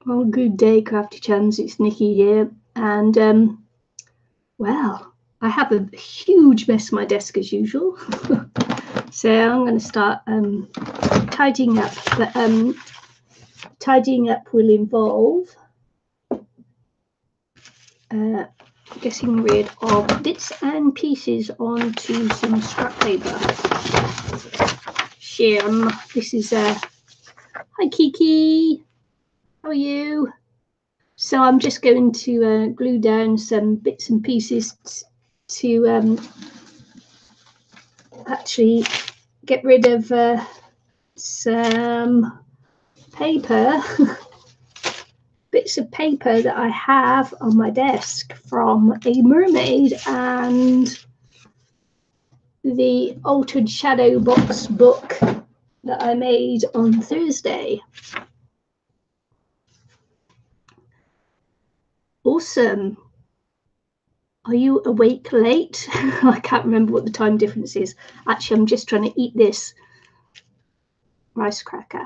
Well, good day, crafty chums. It's Nikki here, and well, I have a huge mess on my desk as usual. So I'm going to start tidying up, but tidying up will involve getting rid of bits and pieces onto some scrap paper. This is hi Kiki, how are you? So I'm just going to glue down some bits and pieces to actually get rid of some paper, bits of paper that I have on my desk from a mermaid and the Altered Shadow Box book that I made on Thursday. Awesome. Are you awake late? I can't remember what the time difference is. Actually, I'm just trying to eat this rice cracker.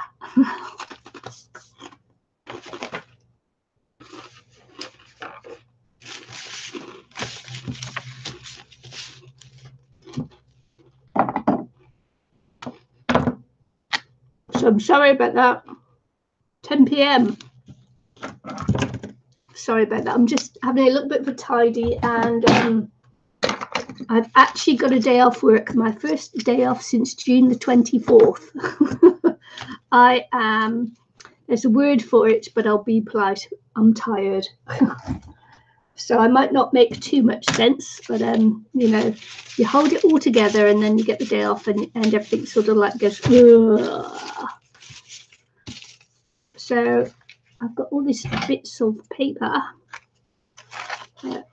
So I'm sorry about that. 10 p.m. Sorry about that. I'm just having a little bit of a tidy, and I've actually got a day off work, my first day off since June the 24th. I am, there's a word for it, but I'll be polite. I'm tired. So I might not make too much sense, but you know, you hold it all together and then you get the day off and everything sort of like goes. Ugh. So I've got all these bits of paper. I'll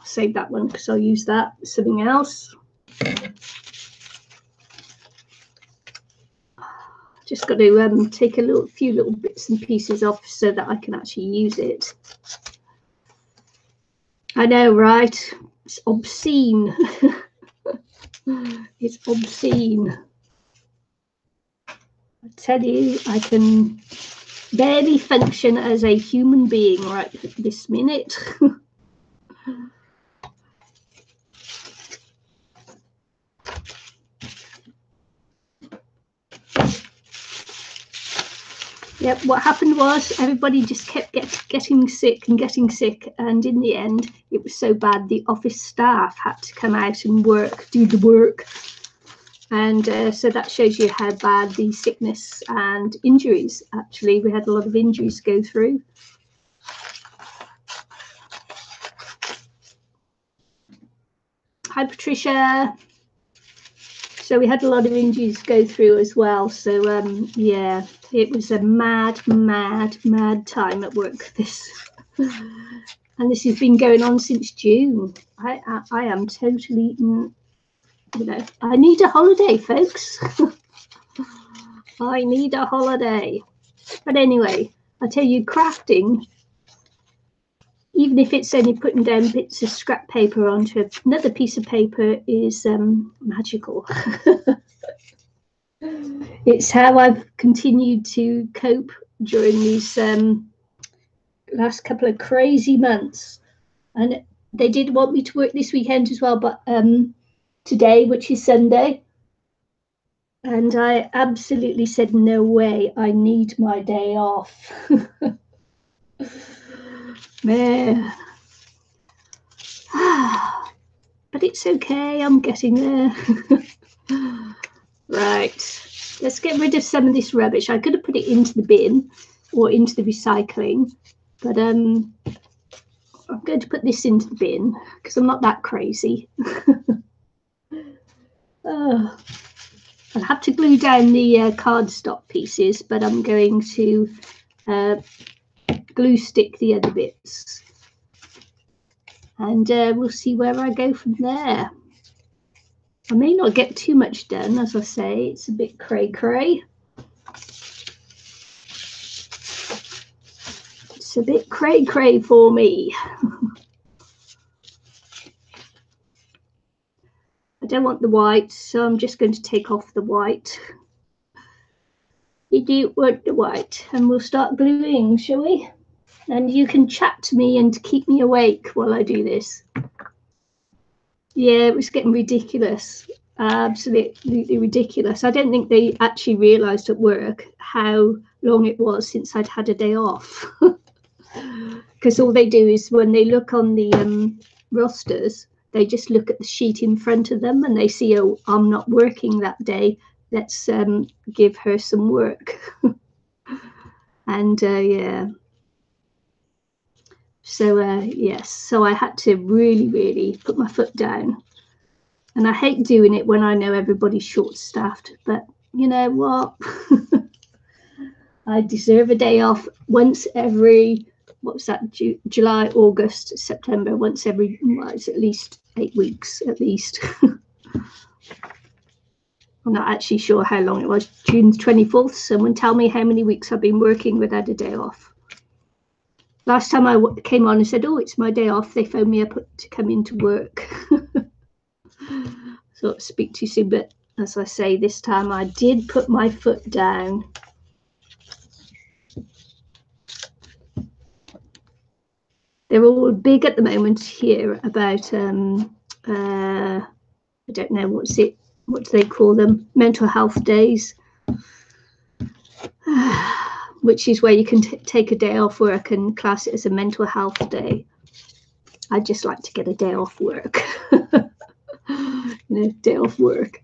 save that one because I'll use that for something else. Just got to take a few little bits and pieces off so that I can actually use it. I know, right? It's obscene. It's obscene. I tell you, I can barely function as a human being right this minute. Yep, what happened was everybody just kept getting sick, and in the end it was so bad the office staff had to come out and do the work, and so that shows you how bad the sickness and injuries, actually we had a lot of injuries go through. Hi Patricia. So we had a lot of injuries go through as well. So yeah, it was a mad time at work. And this has been going on since June. I am totally, you know, I need a holiday, folks. I need a holiday. But anyway, I tell you, crafting, even if it's only putting down bits of scrap paper onto another piece of paper, is magical. It's how I've continued to cope during these last couple of crazy months. And they did want me to work this weekend as well, but today, which is Sunday, and I absolutely said, no way, I need my day off. Man. But it's okay, I'm getting there. Right, let's get rid of some of this rubbish. I could have put it into the bin or into the recycling, but I'm going to put this into the bin because I'm not that crazy. I'll have to glue down the cardstock pieces, but I'm going to glue stick the other bits, and we'll see where I go from there. I may not get too much done, as I say, it's a bit cray-cray. It's a bit cray-cray for me. I don't want the white, so I'm just going to take off the white. You do want the white, and we'll start gluing, shall we? And you can chat to me and keep me awake while I do this. Yeah, it was getting ridiculous. Absolutely ridiculous. I don't think they actually realised at work how long it was since I'd had a day off. Because all they do is when they look on the rosters, they just look at the sheet in front of them and they see, oh, I'm not working that day. Let's give her some work. And yeah. So yes, so I had to really put my foot down. And I hate doing it when I know everybody's short-staffed, but you know what? I deserve a day off once every, what's that, July, August, September, once every, well, it's at least 8 weeks, at least. I'm not actually sure how long it was. June 24th, someone tell me how many weeks I've been working without a day off. Last time I came on and said, oh, it's my day off, they phoned me up to come into work. So speak to you soon, but as I say, this time I did put my foot down. They're all big at the moment here about I don't know what do they call them, mental health days, which is where you can take a day off work and class it as a mental health day. I'd just like to get a day off work. You know, day off work.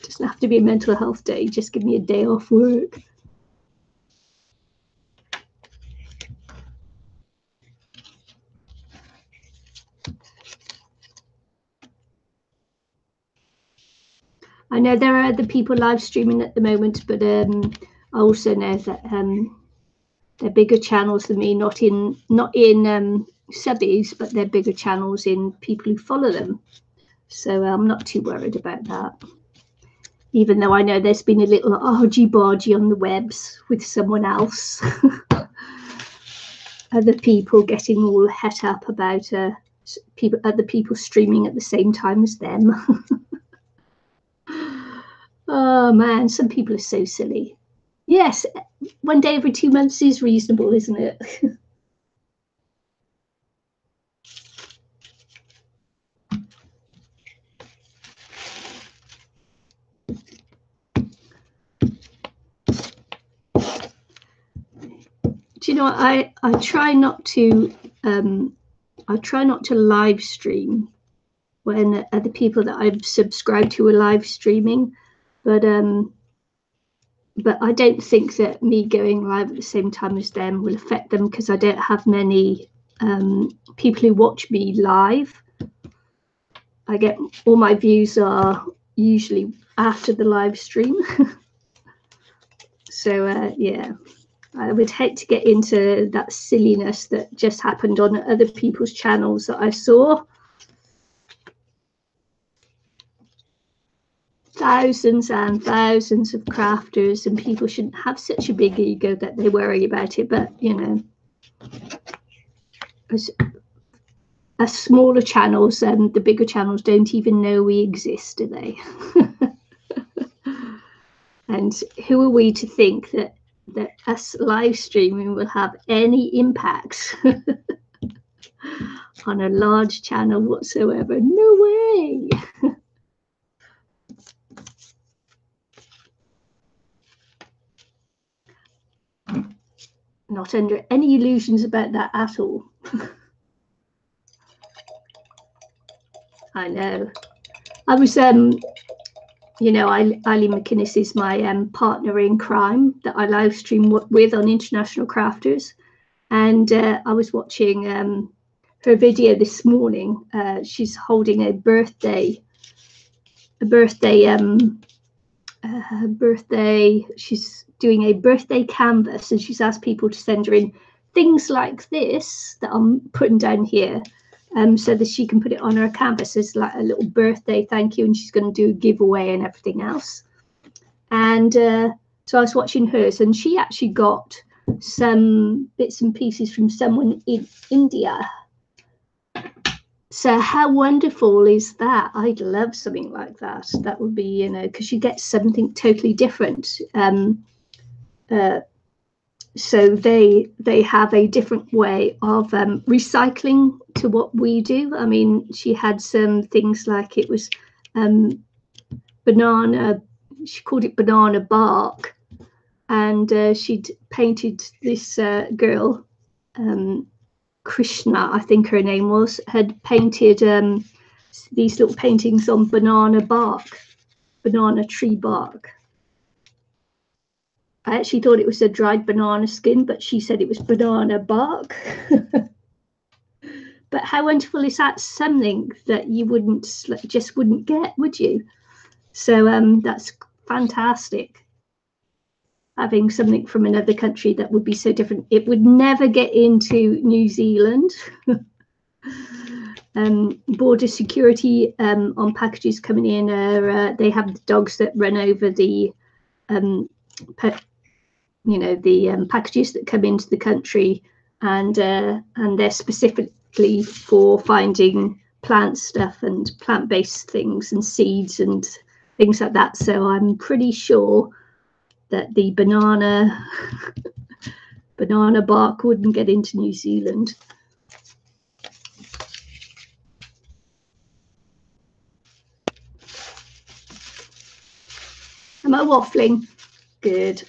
Doesn't have to be a mental health day, just give me a day off work. I know there are other people live streaming at the moment, but I also know that they're bigger channels than me, not in subbies, but they're bigger channels in people who follow them. So I'm not too worried about that. Even though I know there's been a little argy-bargy on the webs with someone else. Other people getting all het up about other people streaming at the same time as them. Oh man, some people are so silly. Yes, one day every 2 months is reasonable, isn't it? Do you know what? I try not to live stream when other people that I've subscribed to are live streaming, but I don't think that me going live at the same time as them will affect them, because I don't have many people who watch me live. I get all my views are usually after the live stream. So yeah, I would hate to get into that silliness that just happened on other people's channels that I saw. Thousands and thousands of crafters, and people shouldn't have such a big ego that they worry about it, but you know, as smaller channels and the bigger channels don't even know we exist, do they? And who are we to think that us live streaming will have any impact on a large channel whatsoever? No way. Not under any illusions about that at all. I know. I was, you know, Eileen McInnes is my partner in crime that I live stream with on International Crafters. And I was watching her video this morning. She's holding a birthday. She's doing a birthday canvas, and she's asked people to send her in things like this that I'm putting down here, so that she can put it on her canvas as like a little birthday thank you, and she's going to do a giveaway and everything else. And so I was watching hers, and she actually got some bits and pieces from someone in India. So how wonderful is that? I'd love something like that. That would be, you know, because you get something totally different. so they have a different way of recycling to what we do. I mean, she had some things like it was banana, she called it banana bark, and she'd painted this girl, Krishna, I think her name was, had painted these little paintings on banana bark, banana tree bark. I actually thought it was a dried banana skin, but she said it was banana bark. But how wonderful is that? Something that you just wouldn't get, would you? So that's fantastic. Having something from another country that would be so different. It would never get into New Zealand. Border security on packages coming in, they have the dogs that run over the packages that come into the country, and they're specifically for finding plant stuff and plant-based things and seeds and things like that. So I'm pretty sure that the banana bark wouldn't get into New Zealand. Am I waffling? Good.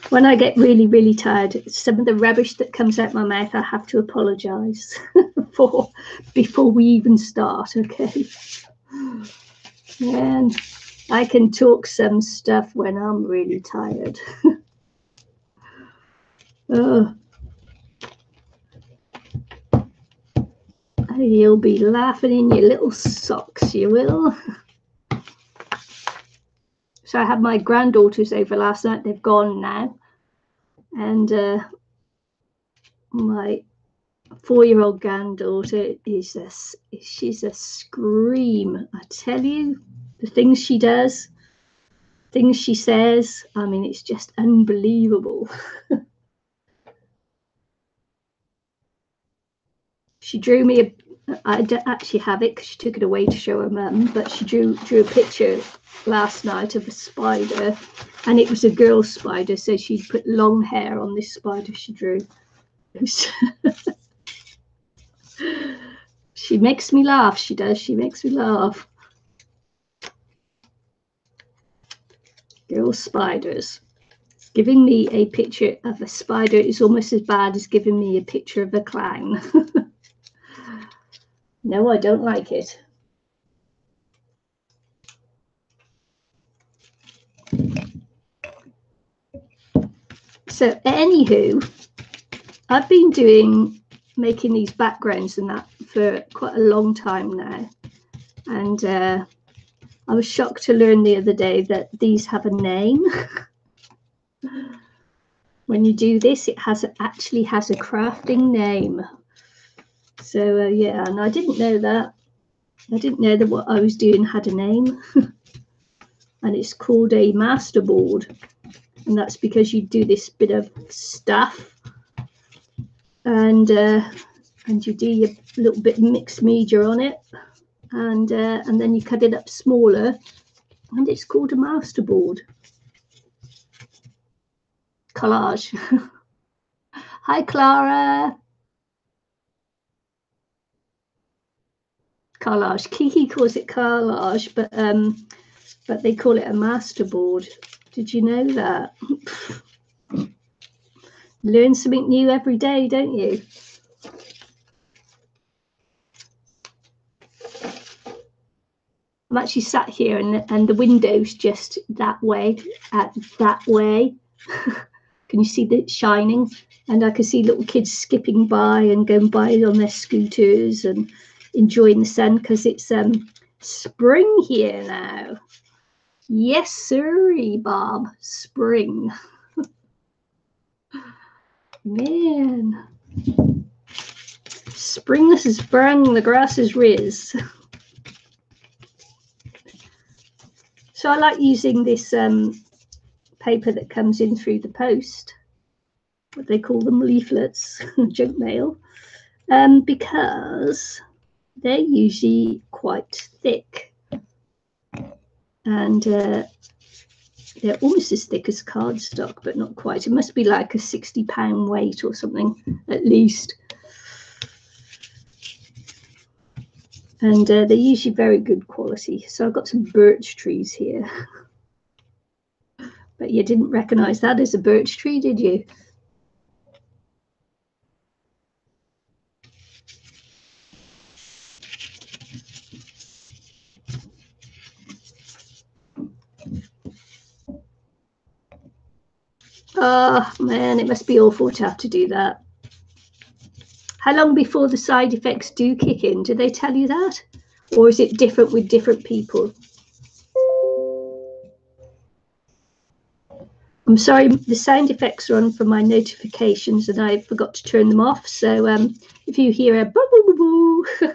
When I get really, really tired, some of the rubbish that comes out my mouth, I have to apologise for before we even start, okay? And I can talk some stuff when I'm really tired. You'll be laughing in your little socks, you will. So I had my granddaughters over last night. They've gone now. And my 4-year-old granddaughter she's a scream. I tell you, the things she does, things she says, I mean, it's just unbelievable. She drew me I don't actually have it because she took it away to show her mum, but she drew a picture last night of a spider, and it was a girl spider, so she put long hair on this spider she drew. She makes me laugh, she does. She makes me laugh. Girl spiders. Giving me a picture of a spider is almost as bad as giving me a picture of a clown. No, I don't like it. So anywho, I've been making these backgrounds and that for quite a long time now, and I was shocked to learn the other day that these have a name. When you do this, it actually has a crafting name. So yeah, and I didn't know that. I didn't know that what I was doing had a name. And it's called a Masterboard. And that's because you do this bit of stuff, and you do your little bit of mixed media on it, and then you cut it up smaller, and it's called a Masterboard. Collage. Hi, Clara. Collage. Kiki calls it collage, but they call it a Masterboard. Did you know that? Learn something new every day, don't you? I'm actually sat here, and the window's just that way, that way. Can you see the shining? And I can see little kids skipping by and going by on their scooters and enjoying the sun, because it's spring here now. Yes, sirree, Bob. Spring. Man. Spring has sprung, the grass is riz. So I like using this paper that comes in through the post. What they call them, leaflets, junk mail, because they're usually quite thick. and they're almost as thick as cardstock, but not quite. It must be like a 60-pound weight or something at least. And they're usually very good quality. So I've got some birch trees here. But you didn't recognize that as a birch tree, did you? Oh man, it must be awful to have to do that. How long before the side effects do kick in? Do they tell you that? Or is it different with different people? I'm sorry, the sound effects are on for my notifications and I forgot to turn them off. So if you hear a boo boo boo boo,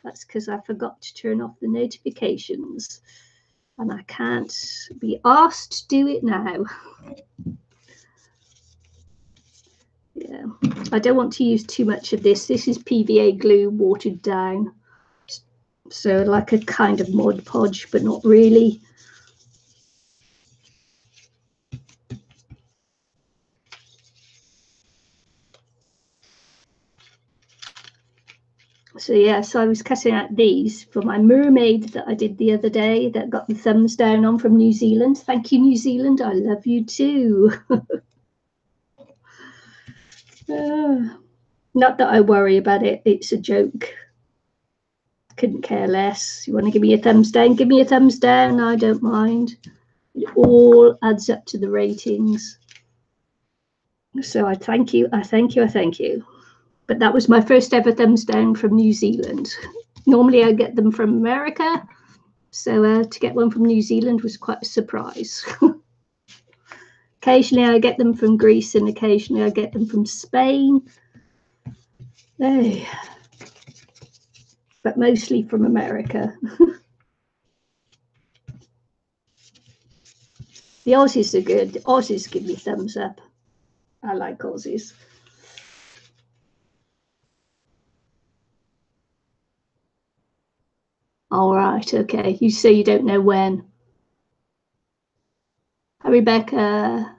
that's because I forgot to turn off the notifications. And I can't be asked to do it now. Yeah, I don't want to use too much of this. This is PVA glue watered down. So like a kind of Mod Podge, but not really. So yeah, so I was cutting out these for my mermaid that I did the other day that got the thumbs down on from New Zealand. Thank you, New Zealand. I love you too. Not that I worry about it. It's a joke. Couldn't care less. You want to give me a thumbs down? Give me a thumbs down. I don't mind. It all adds up to the ratings. So I thank you. I thank you. I thank you. But that was my first ever thumbs down from New Zealand. Normally I get them from America. So to get one from New Zealand was quite a surprise. Occasionally I get them from Greece and occasionally I get them from Spain. Hey. But mostly from America. The Aussies are good. The Aussies give me thumbs up. I like Aussies. All right, okay. You say you don't know when. Hi, Rebecca.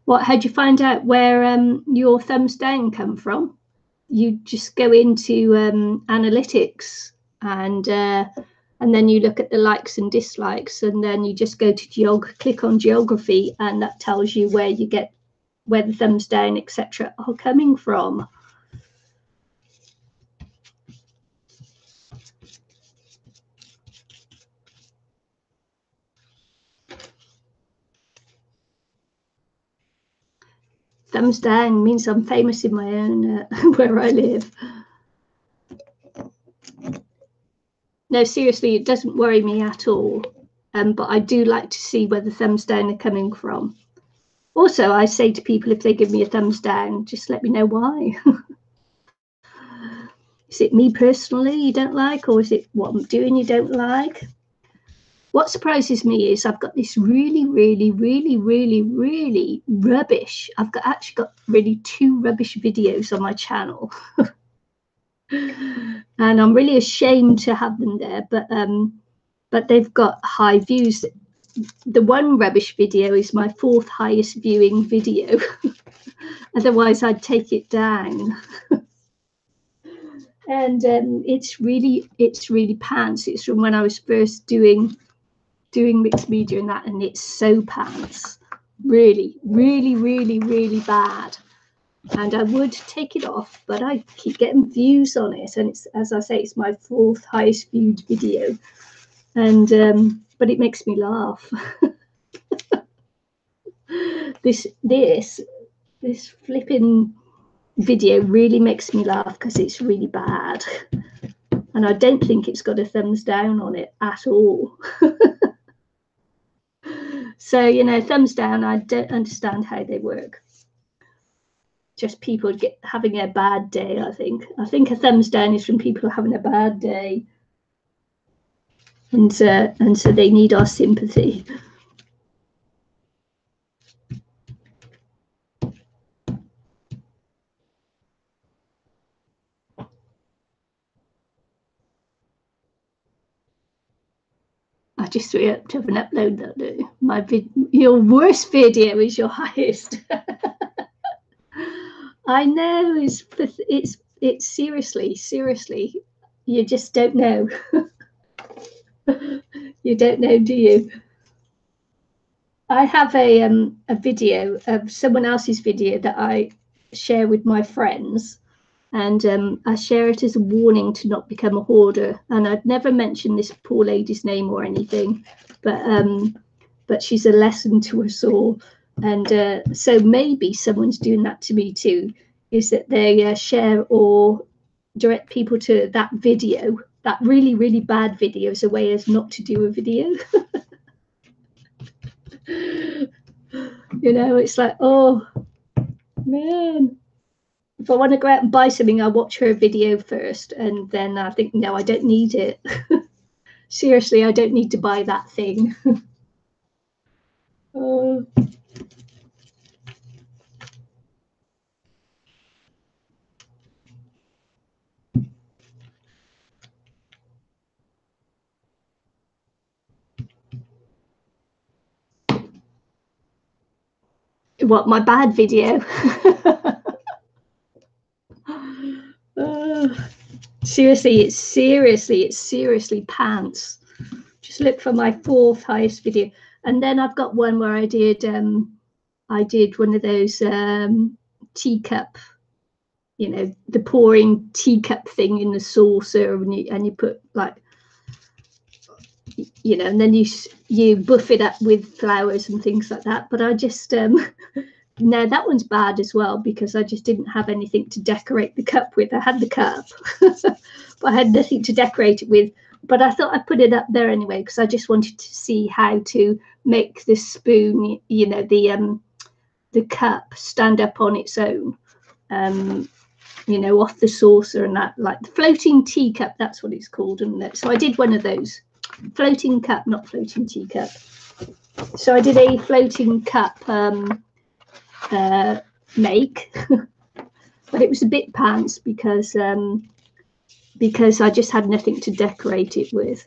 What? How'd you find out where your thumbs down come from? You just go into analytics and then you look at the likes and dislikes, and then you just go to click on geography, and that tells you where you get where the thumbs down, etc., are coming from. Thumbs down means I'm famous in my own where I live. No, seriously, it doesn't worry me at all. But I do like to see where the thumbs down are coming from. Also, I say to people, if they give me a thumbs down, just let me know why. Is it me personally you don't like, or is it what I'm doing you don't like? What surprises me is I've got this really, really, really, really, really rubbish. Actually got really 2 rubbish videos on my channel. And I'm really ashamed to have them there, but they've got high views. The one rubbish video is my 4th highest viewing video. Otherwise I'd take it down. And it's really pants. It's from when I was first doing mixed media and that, and it's so pants. Really, really, really, really bad. And I would take it off, but I keep getting views on it, and it's, as I say, it's my 4th highest viewed video. And but it makes me laugh. this flipping video really makes me laugh because it's really bad, and I don't think it's got a thumbs down on it at all. So, you know, thumbs down, I don't understand how they work. Just people having a bad day, I think. I think a thumbs down is from people having a bad day. And so they need our sympathy. just threw it up to an upload that. Your worst video is your highest. I know, it's seriously, you just don't know. You don't know, do you? I have a video of someone else's video that I share with my friends, and I share it as a warning to not become a hoarder. And I'd never mentioned this poor lady's name or anything, but she's a lesson to us all. And so maybe someone's doing that to me too, is that they share or direct people to that video, that really, really bad video, as a way as not to do a video. You know, it's like, oh man, if I want to go out and buy something, I watch her video first, and then I think, no, I don't need it. Seriously, I don't need to buy that thing. Oh. What, my bad video? Seriously, it's seriously pants. Just look for my 4th highest video, and then I've got one where I did one of those teacup, you know, the pouring teacup thing in the saucer, and you put, like, you know, and then you buff it up with flowers and things like that. But I just no, that one's bad as well, because I just didn't have anything to decorate the cup with. I had the cup, but I had nothing to decorate it with. But I thought I'd put it up there anyway, because I just wanted to see how to make the spoon, you know, the cup stand up on its own, you know, off the saucer and that, like the floating teacup, that's what it's called, isn't it? So I did one of those. Floating cup, not floating teacup. So I did a floating cup make, but it was a bit pants because I just had nothing to decorate it with.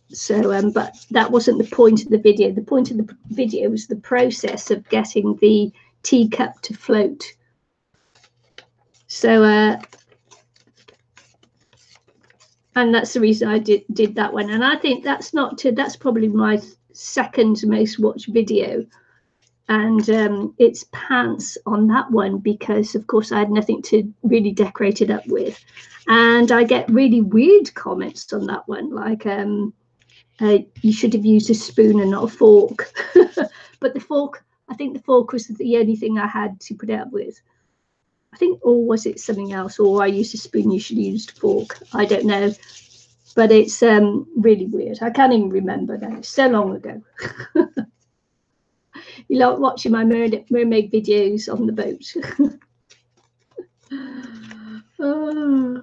So but that wasn't the point of the video. The point of the video was the process of getting the teacup to float. So and that's the reason I did that one. And I think that's probably my 2nd most watched video. And it's pants on that one, because of course I had nothing to really decorate it up with. And I get really weird comments on that one, like you should have used a spoon and not a fork. But the fork, I think the fork was the only thing I had to put it up with. I think, or was it something else? Or I used a spoon, you should have used a fork. I don't know. But it's really weird. I can't even remember now. It's so long ago. You like watching my mermaid videos on the boat. Oh.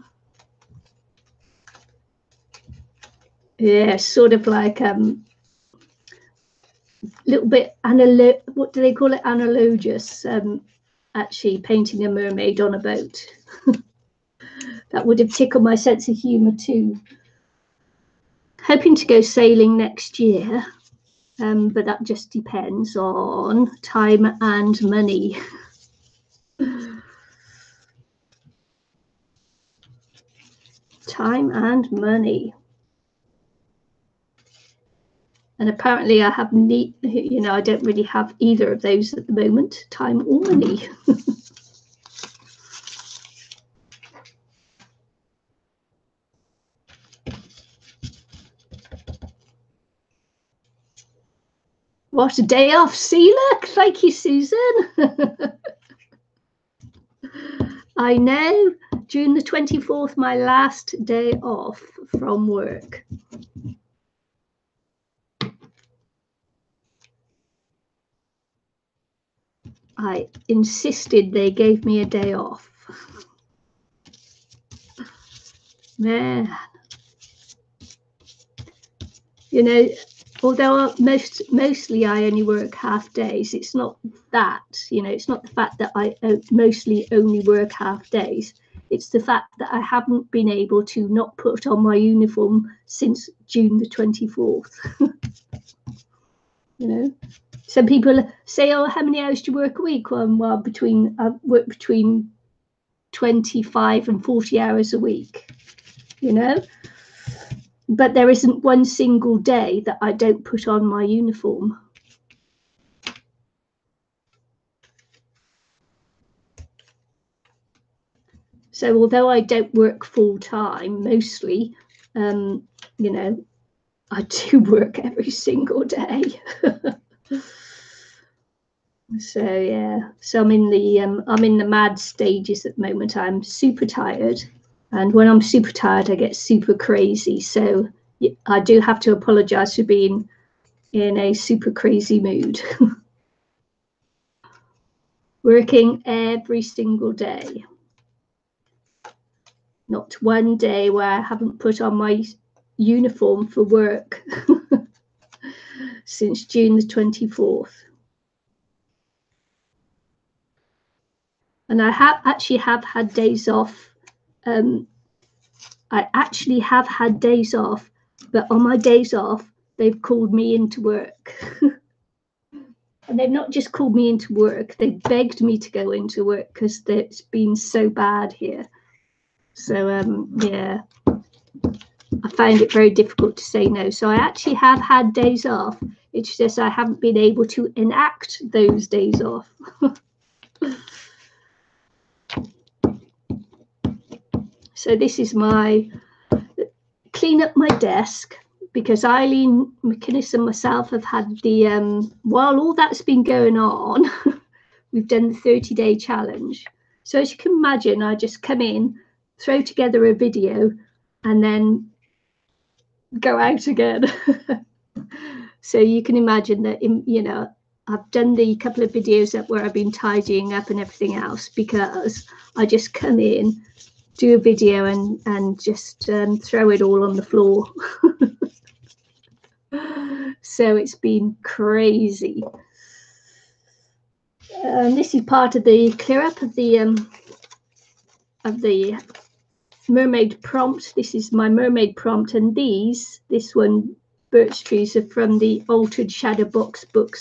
Yeah, sort of like little bit what do they call it? Analogous. Actually painting a mermaid on a boat. That would have tickled my sense of humour too. Hoping to go sailing next year, but that just depends on time and money. Time and money. And apparently I have you know, I don't really have either of those at the moment, time or money. What a day off. See, look, thank you, Susan. I know, June the 24th, my last day off from work. I insisted they gave me a day off. Man. You know, although mostly I only work half days, it's not that, you know, it's not the fact that I mostly only work half days. It's the fact that I haven't been able to not put on my uniform since June the 24th. You know, some people say, oh, how many hours do you work a week? Well, I work between 25 and 40 hours a week, you know, but there isn't one single day that I don't put on my uniform. So although I don't work full time, mostly, you know, I do work every single day. So yeah, so I'm in the mad stages at the moment. I'm super tired, and when I'm super tired, I get super crazy. So I do have to apologize for being in a super crazy mood. Working every single day. Not one day where I haven't put on my uniform for work since June the 24th. And I actually have had days off. I actually have had days off, but on my days off, they've called me into work. And they've not just called me into work, they begged me to go into work because it's been so bad here. So, yeah, I find it very difficult to say no. So I actually have had days off. It's just I haven't been able to enact those days off. So this is my clean up my desk, because Eileen McInnes and myself have had the, while all that's been going on, we've done the 30-day challenge. So as you can imagine, I just come in, throw together a video, and then go out again. So you can imagine that, you know, I've done the couple of videos up where I've been tidying up and everything else, because I just come in, do a video and just throw it all on the floor. So it's been crazy. This is part of the clear up of the mermaid prompt. This is my mermaid prompt, and this one, Birch Trees, are from the Altered Shadow Box book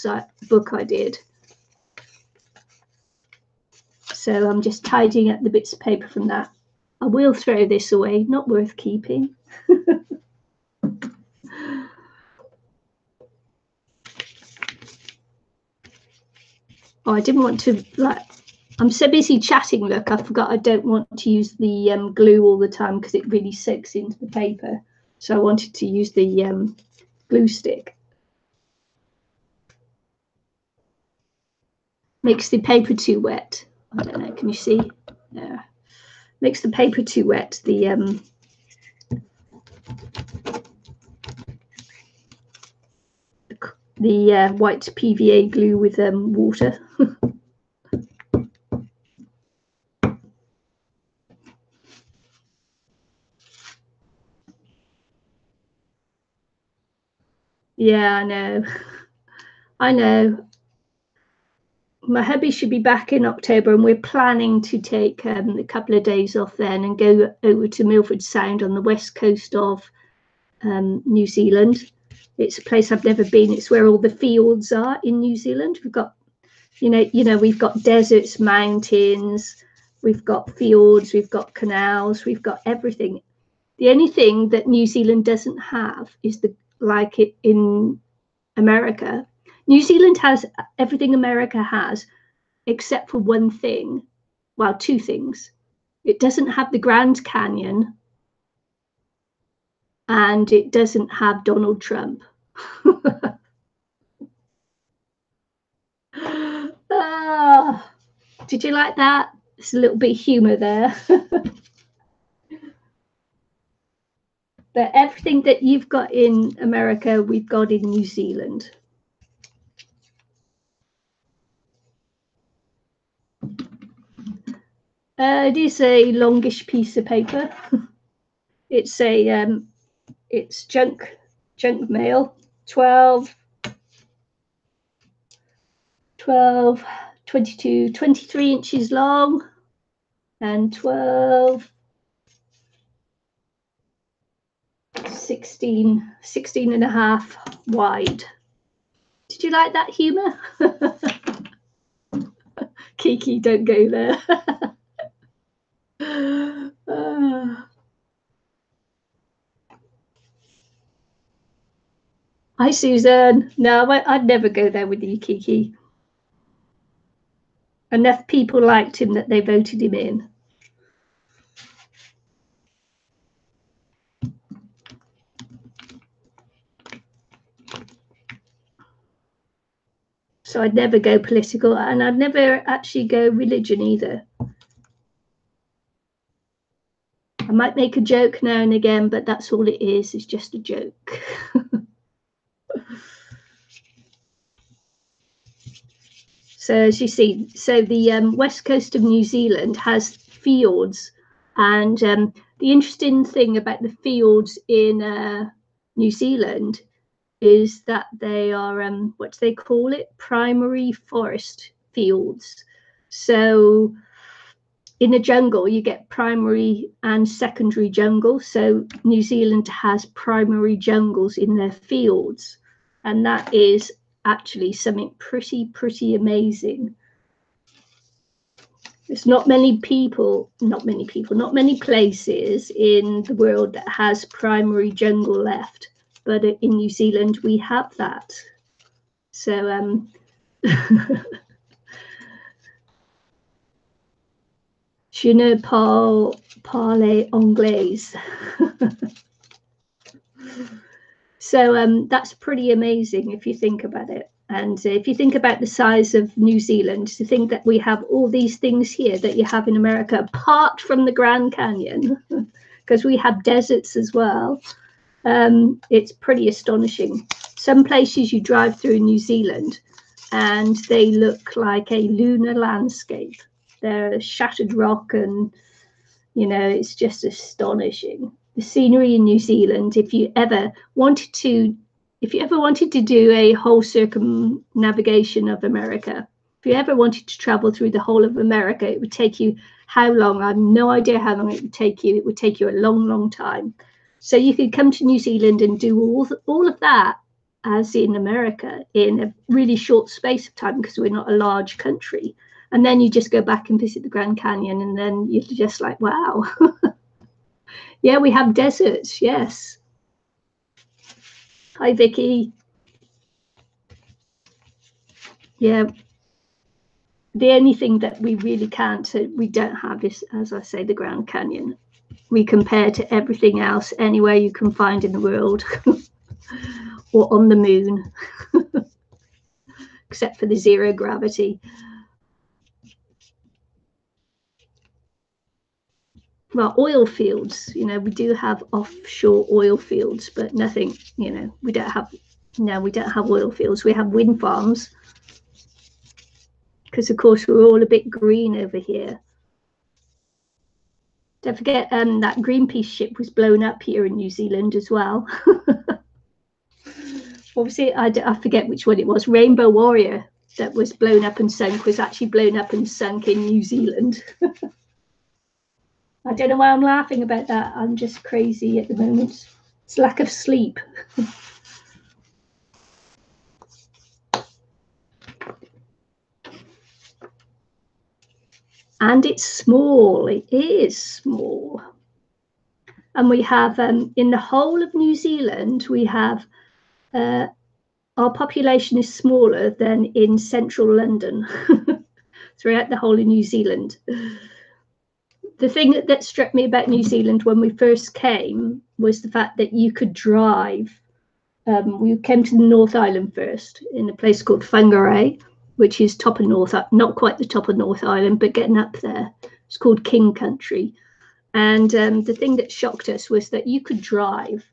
I did. So I'm just tidying up the bits of paper from that. I will throw this away, not worth keeping. Oh, I didn't want to, like, I'm so busy chatting, look, I forgot I don't want to use the glue all the time because it really soaks into the paper. So I wanted to use the glue stick. Makes the paper too wet. I don't know, can you see? Yeah. Makes the paper too wet, the white PVA glue with water. Yeah, I know. I know. My hubby should be back in October, and we're planning to take a couple of days off then and go over to Milford Sound on the west coast of New Zealand. It's a place I've never been. It's where all the fields are in New Zealand. We've got, you know, we've got deserts, mountains, we've got fields, we've got canals, we've got everything. The only thing that New Zealand doesn't have is like it in America. New Zealand has everything America has, except for one thing. Well, two things. It doesn't have the Grand Canyon, and it doesn't have Donald Trump. Did you like that? It's a little bit of humor there. But everything that you've got in America, we've got in New Zealand. It is a longish piece of paper. It's a it's junk mail, 12, 22, 23 inches long. and 12, 16 and a half wide. Did you like that humour? Kiki, don't go there. Hi, Susan. No, I'd never go there with you, Kiki. Enough people liked him that they voted him in. So I'd never go political, and I'd never actually go religion either. I might make a joke now and again, but that's all it is. It's just a joke. So as you see, so the west coast of New Zealand has fjords, and the interesting thing about the fjords in New Zealand is that they are what do they call it? Primary forest fields. So in the jungle, you get primary and secondary jungle. So New Zealand has primary jungles in their fields, and that is actually something pretty amazing. There's not many places in the world that has primary jungle left, but in New Zealand we have that. So je ne parle anglais. So that's pretty amazing if you think about it. And if you think about the size of New Zealand, to think that we have all these things here that you have in America, apart from the Grand Canyon, because we have deserts as well, it's pretty astonishing. Some places you drive through in New Zealand and they look like a lunar landscape. They're shattered rock, and you know, it's just astonishing. The scenery in New Zealand, if you ever wanted to do a whole circumnavigation of America, if you ever wanted to travel through the whole of America, it would take you how long? I have no idea how long it would take you. It would take you a long time. So you could come to New Zealand and do all of that as in America in a really short space of time, because we're not a large country. And then you just go back and visit the Grand Canyon, and then you're just like, wow. Yeah, we have deserts, yes. Hi, Vicky. Yeah. The only thing that we really we don't have is, as I say, the Grand Canyon. We compare to everything else anywhere you can find in the world or on the moon, except for the zero gravity. Well, oil fields, you know, we do have offshore oil fields, but nothing, you know, we don't have oil fields. We have wind farms, because of course we're all a bit green over here. Don't forget that Greenpeace ship was blown up here in New Zealand as well. Obviously, I forget which one it was. Rainbow Warrior, that was blown up and sunk, was actually blown up and sunk in New Zealand. I don't know why I'm laughing about that. I'm just crazy at the moment. It's lack of sleep. And it's small. It is small. And we have, in the whole of New Zealand, we have, our population is smaller than in central London throughout the whole of New Zealand. The thing that struck me about New Zealand when we first came was the fact that you could drive. We came to the North Island first, in a place called Whangarei, which is top of North, not quite the top of North Island, but getting up there. It's called King Country. And the thing that shocked us was that you could drive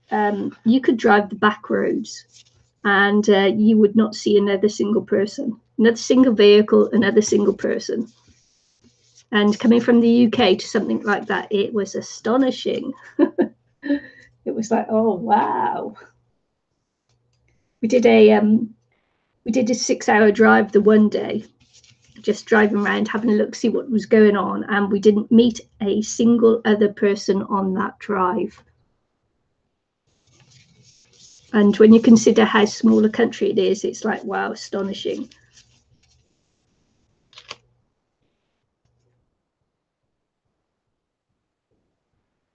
the back roads, and you would not see another single person, another single vehicle, another single person. And coming from the UK to something like that, it was astonishing. It was like, oh wow. We did a 6-hour drive the one day, just driving around, having a look, see what was going on, and we didn't meet a single other person on that drive. And when you consider how small a country it is, it's like, wow, astonishing.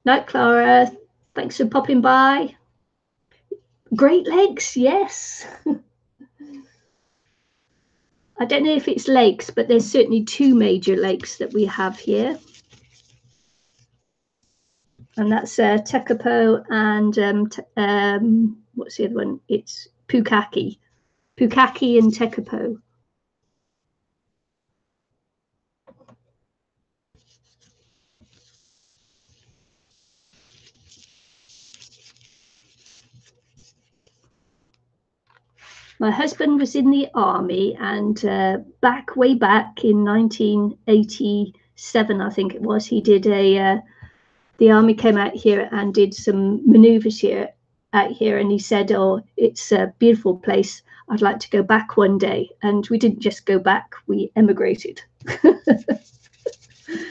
Night, Clara. Thanks for popping by. Great Lakes, yes. I don't know if it's lakes, but there's certainly two major lakes that we have here. And that's Tekapo and what's the other one? It's Pukaki. Pukaki and Tekapo. My husband was in the army, and way back in 1987, I think it was, he did the army came out here and did some maneuvers out here, and he said, oh, it's a beautiful place. I'd like to go back one day. And we didn't just go back, we emigrated.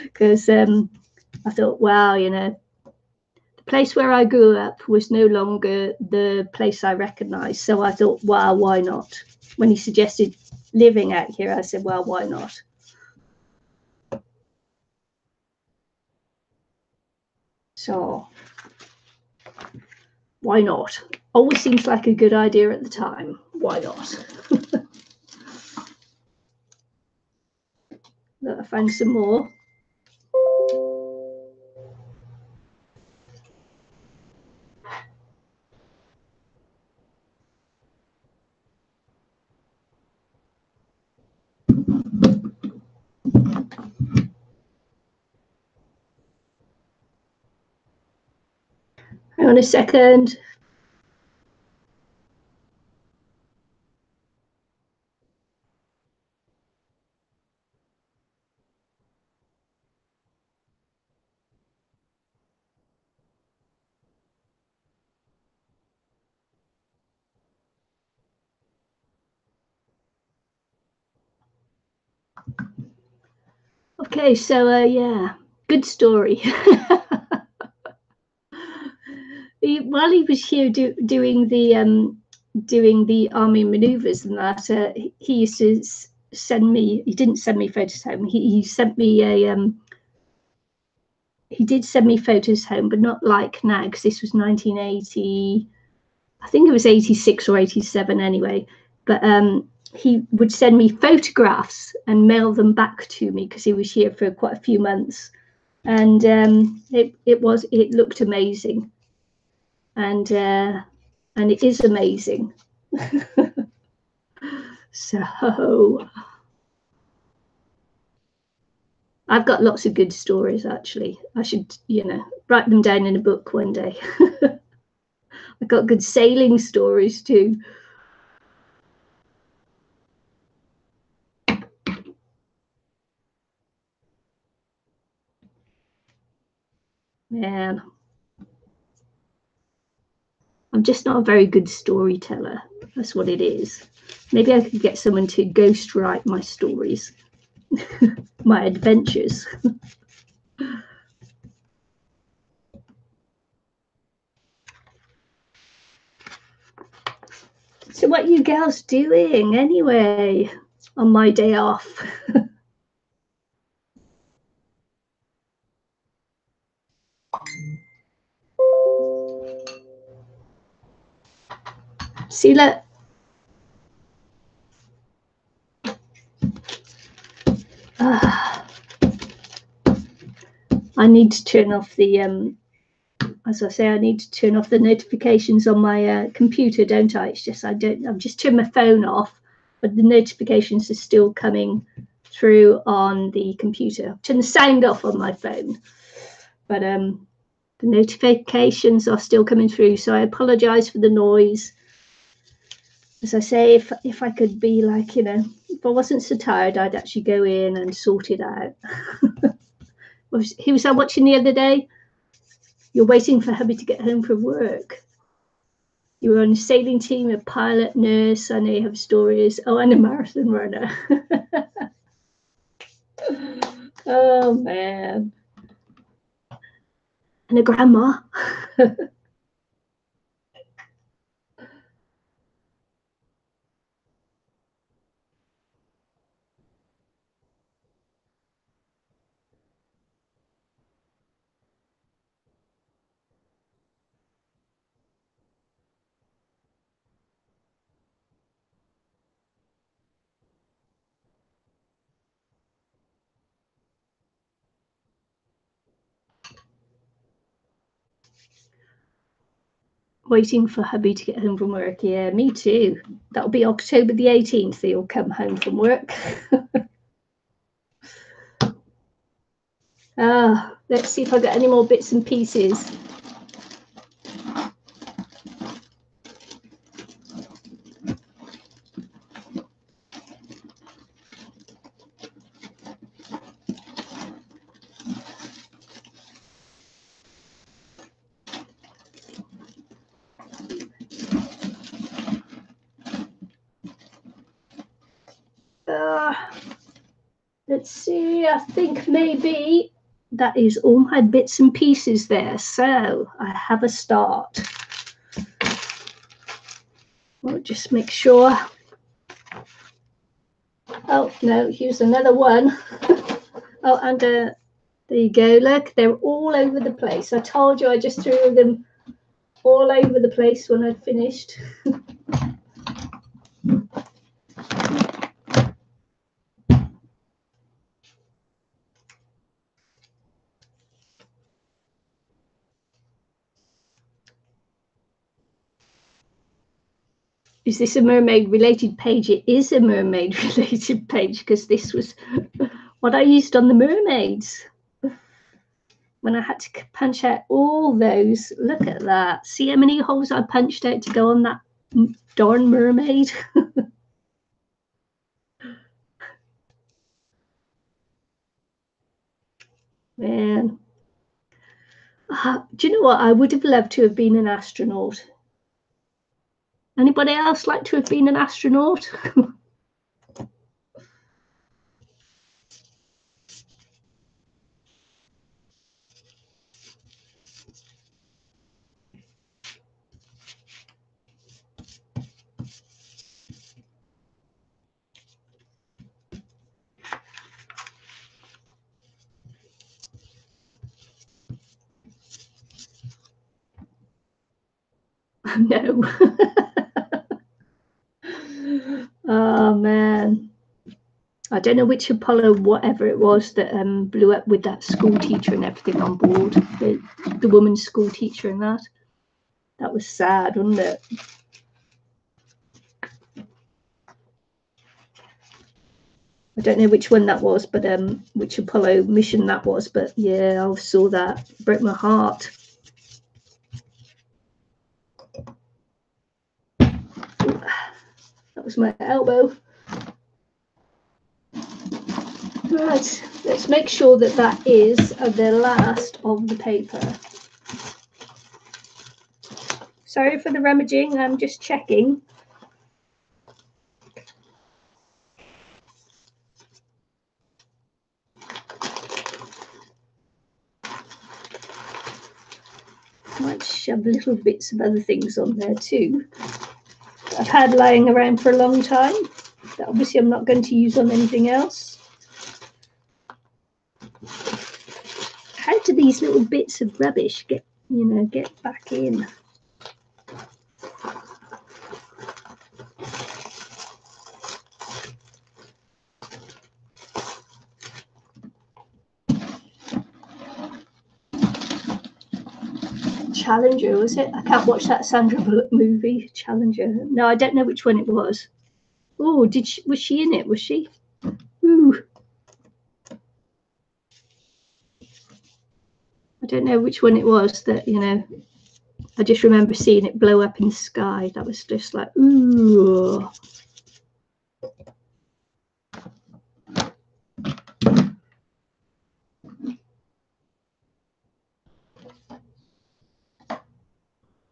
Because I thought, wow, you know, the place where I grew up was no longer the place I recognized. So I thought, wow, why not? When he suggested living out here, I said, well, why not? So why not? Always seems like a good idea at the time. Why not? Look, I found some more. Hang on a second. Okay, so yeah, good story. While he was here doing the army maneuvers and that, he used to send me. He didn't send me photos home. He sent me a. He did send me photos home, but not like now, because this was 1980. I think it was 86 or 87 anyway. But he would send me photographs and mail them back to me because he was here for quite a few months, and it looked amazing, and it is amazing. So I've got lots of good stories, actually. I should, you know, write them down in a book one day. I've got good sailing stories too. Man, I'm just not a very good storyteller. That's what it is. Maybe I could get someone to ghostwrite my stories, my adventures. So what are you girls doing anyway on my day off? See, look. I need to turn off the, as I say, I need to turn off the notifications on my computer, don't I? It's just, I've just turned my phone off, but the notifications are still coming through on the computer. I've turned the sound off on my phone, but the notifications are still coming through. So I apologize for the noise. As I say, if I could be like, you know, if I wasn't so tired, I'd actually go in and sort it out. Who was I watching the other day? You're waiting for hubby to get home from work. You were on a sailing team, a pilot, nurse. I know you have stories. Oh, and a marathon runner. Oh, man. And a grandma. Waiting for hubby to get home from work. Yeah, me too. That'll be October the 18th. He'll come home from work. Let's see if I got any more bits and pieces. Let's see, I think maybe that is all my bits and pieces there. So I have a start. I'll just make sure. Oh, no, here's another one. Oh, and there you go. Look, they're all over the place. I told you I just threw them all over the place when I'd finished. Is this a mermaid related page? It is a mermaid related page because this was what I used on the mermaids when I had to punch out all those. Look at that. See how many holes I punched out to go on that darn mermaid. Man. Do you know what? I would have loved to have been an astronaut. Anybody else like to have been an astronaut? No. Oh, man. I don't know which Apollo, whatever it was, that blew up with that school teacher and everything on board. The woman's school teacher and that. That was sad, wasn't it? I don't know which one that was, but which Apollo mission that was. But yeah, I saw that. It broke my heart. That was my elbow. Right, let's make sure that that is the last of the paper. Sorry for the rummaging, I'm just checking. Might shove little bits of other things on there too. I've had lying around for a long time that obviously I'm not going to use on anything else. How do these little bits of rubbish get back in? Challenger, was it? I can't watch that Sandra Bullock movie, Challenger. No, I don't know which one it was. Oh, was she in it? Was she? Ooh. I don't know which one it was that, I just remember seeing it blow up in the sky. That was just like, ooh.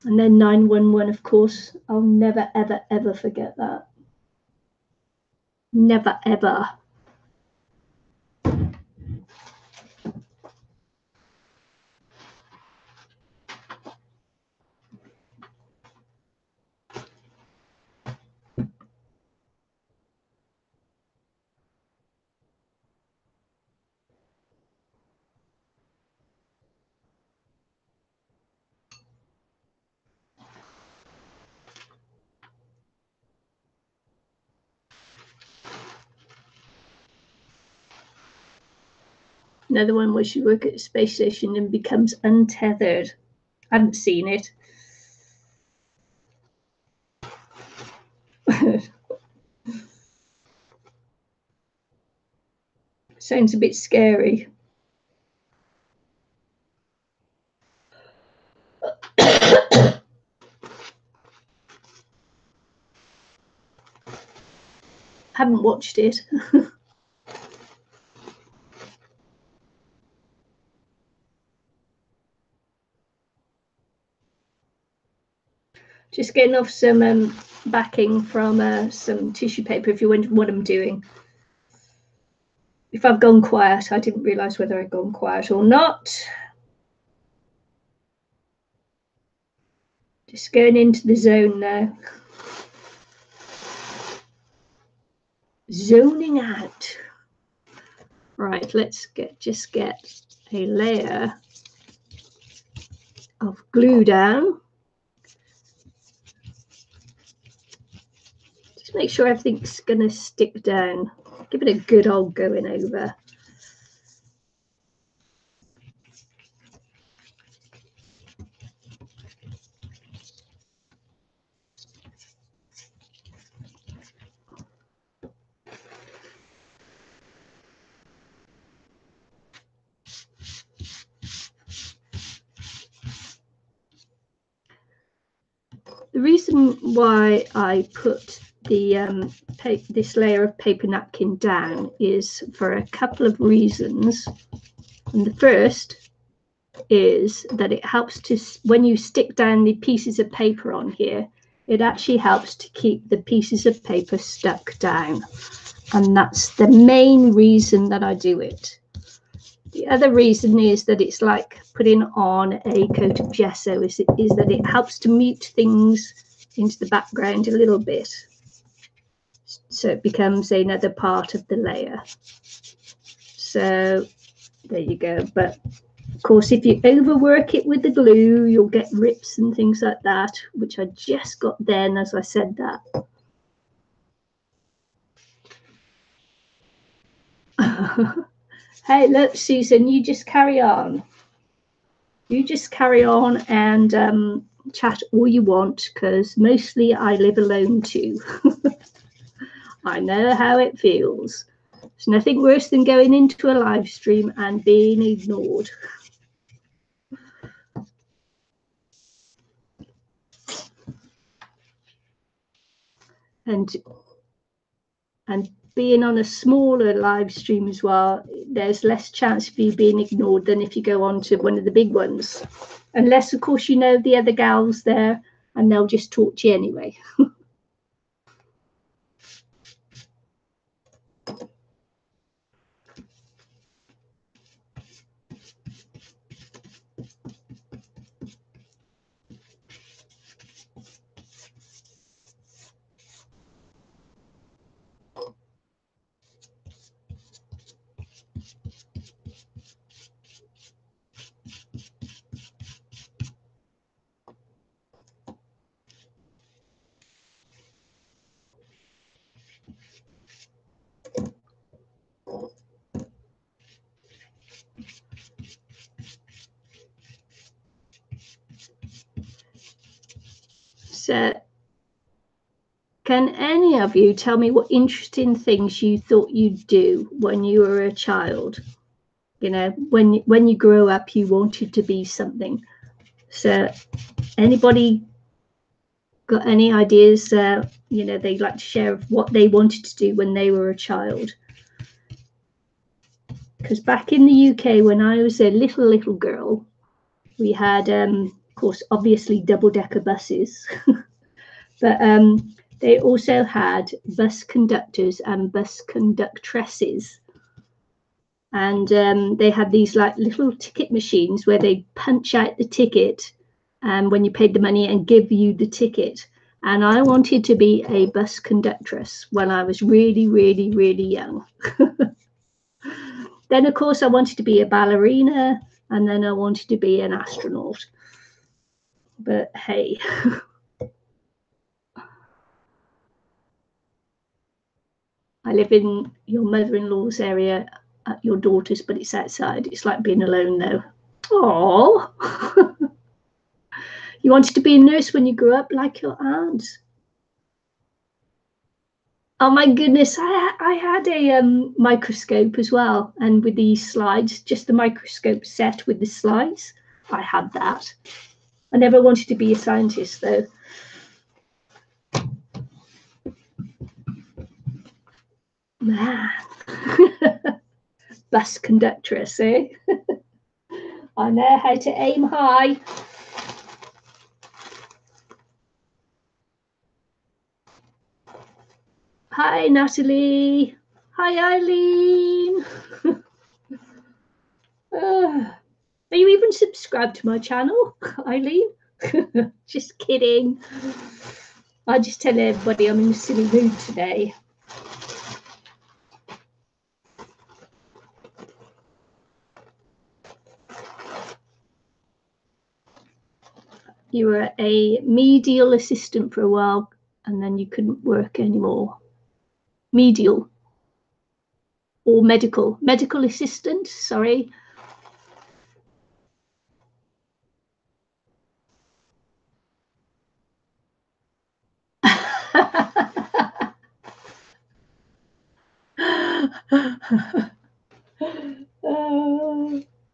And then 911, of course. I'll never, ever, ever forget that. Never, ever. Another one where she works at the space station and becomes untethered. I haven't seen it. Sounds a bit scary. Haven't watched it. Just getting off some backing from some tissue paper if you wonder what I'm doing. If I've gone quiet, I didn't realise whether I'd gone quiet or not. Just going into the zone now. Zoning out. Right, let's just get a layer of glue down. Just make sure everything's going to stick down. Give it a good old going over. The reason why I put the this layer of paper napkin down is for a couple of reasons. And the first is that it helps to, when you stick down the pieces of paper on here, it actually helps to keep the pieces of paper stuck down. And that's the main reason that I do it. The other reason is that it's like putting on a coat of gesso, is that it helps to mute things into the background a little bit. So it becomes another part of the layer. So there you go. But of course, if you overwork it with the glue, you'll get rips and things like that, which I just got then as I said that. Hey, look, Susan, you just carry on. You just carry on and chat all you want, because mostly I live alone too. I know how it feels. There's nothing worse than going into a live stream and being ignored. And being on a smaller live stream as well, there's less chance of you being ignored than if you go on to one of the big ones. Unless, of course, you know the other gals there and they'll just talk to you anyway. So, can any of you tell me what interesting things you thought you'd do when you were a child? You know, when you grew up, you wanted to be something. So, anybody got any ideas, you know, they'd like to share of what they wanted to do when they were a child? Because back in the UK, when I was a little girl, we had, of course, obviously double-decker buses, but they also had bus conductors and bus conductresses. And they had these like little ticket machines where they punch out the ticket when you paid the money and give you the ticket. And I wanted to be a bus conductress when I was really, really, really young. Then, of course, I wanted to be a ballerina, and then I wanted to be an astronaut. But hey. I live in your mother-in-law's area. at your daughter's, but it's outside. It's like being alone though. Oh, you wanted to be a nurse when you grew up, like your aunt. Oh my goodness, I had a microscope as well, and with these slides, just the microscope set with the slides. I had that. I never wanted to be a scientist though. Man. Bus conductress, eh? I know how to aim high. Hi, Natalie. Hi, Eileen. Are you even subscribed to my channel, Eileen? Just kidding. I just tell everybody I'm in a silly mood today. You were a medial assistant for a while, and then you couldn't work anymore. Medial or medical assistant, sorry.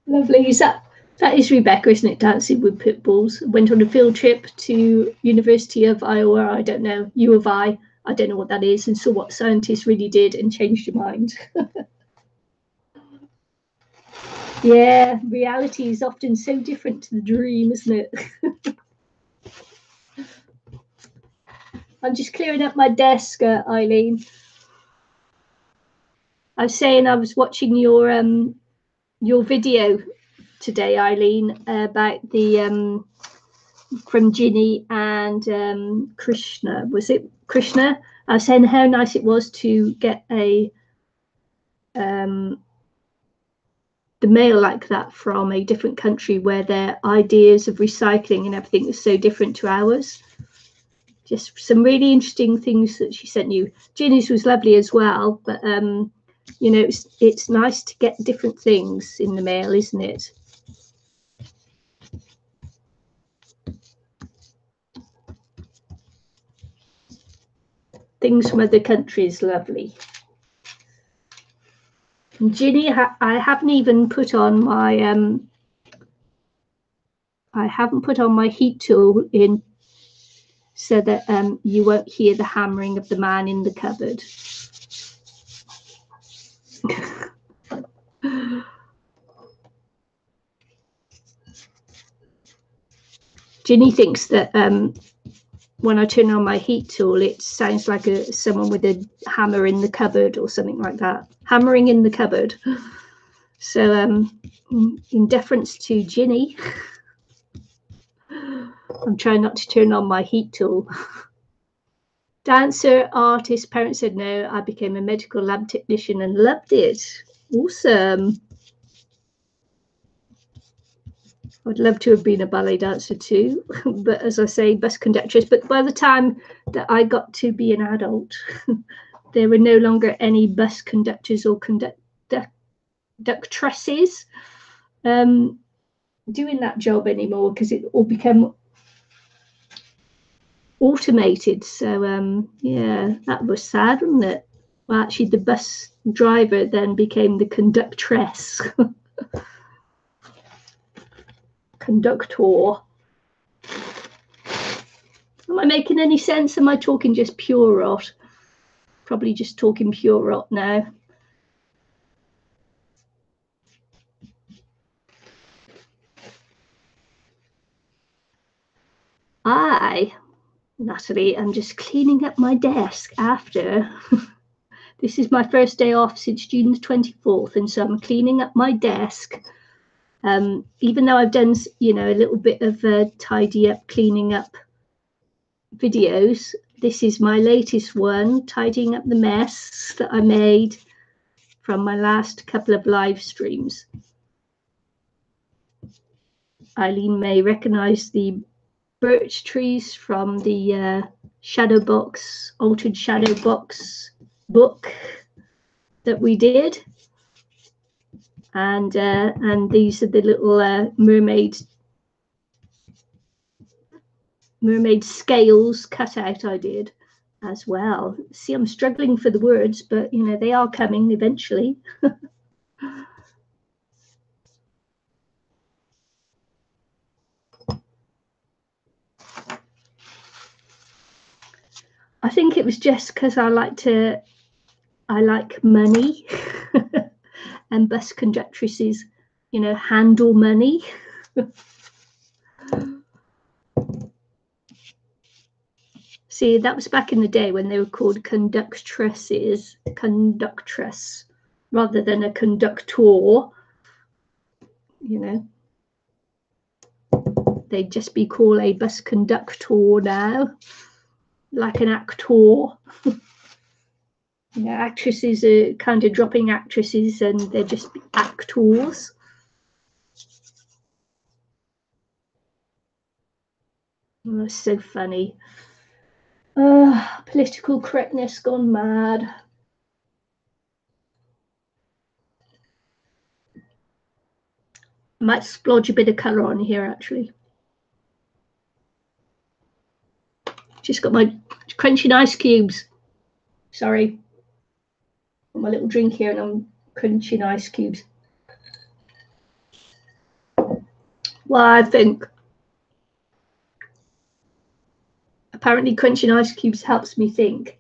Lovely. That is Rebecca, isn't it? Dancing with pit bulls. Went on a field trip to University of Iowa. I don't know, U of I don't know what that is, and saw what scientists really did and changed your mind. Yeah, reality is often so different to the dream, isn't it? I'm just clearing up my desk, Eileen. I was saying I was watching your video today, Eileen, about the from Ginny and Krishna. Was it Krishna? I was saying how nice it was to get a the mail like that from a different country where their ideas of recycling and everything is so different to ours. Just some really interesting things that she sent you. Ginny's was lovely as well, but you know, it's nice to get different things in the mail, isn't it? Things from other countries, lovely. And Ginny, I haven't even put on my I haven't put on my heat tool in so that you won't hear the hammering of the man in the cupboard. Ginny thinks that when I turn on my heat tool, it sounds like someone with a hammer in the cupboard or something like that. Hammering in the cupboard. So in deference to Ginny, I'm trying not to turn on my heat tool. Dancer, artist, parents said no. I became a medical lab technician and loved it. Awesome. I'd love to have been a ballet dancer too, but as I say, bus conductress. But by the time that I got to be an adult, there were no longer any bus conductors or conductresses doing that job anymore because it all became automated. So yeah, that was sad, wasn't it? Well, actually, the bus driver then became the conductress. Conductor. Am I making any sense? Am I talking just pure rot? Probably just talking pure rot now. Natalie, I'm just cleaning up my desk after. This is my first day off since June the 24th, and so I'm cleaning up my desk. Even though I've done, you know, a little bit of tidy up, cleaning up videos, this is my latest one, tidying up the mess that I made from my last couple of live streams. Eileen may recognize the Birch Trees from the Shadow Box, Altered Shadow Box book that we did. and these are the little mermaid scales cut out I did as well. See, I'm struggling for the words, but you know, they are coming eventually. I think it was just because I like money and bus conductresses, you know, handle money. See, that was back in the day when they were called conductress, rather than a conductor, you know. They'd just be called a bus conductor now, like an actor. You know, actresses are kind of dropping actresses and they're just actors. Oh, so funny. Political correctness gone mad. I might splodge a bit of colour on here, actually. Just got my crunching ice cubes. Sorry. Got my little drink here and I'm crunching ice cubes. Well, I think apparently crunching ice cubes helps me think.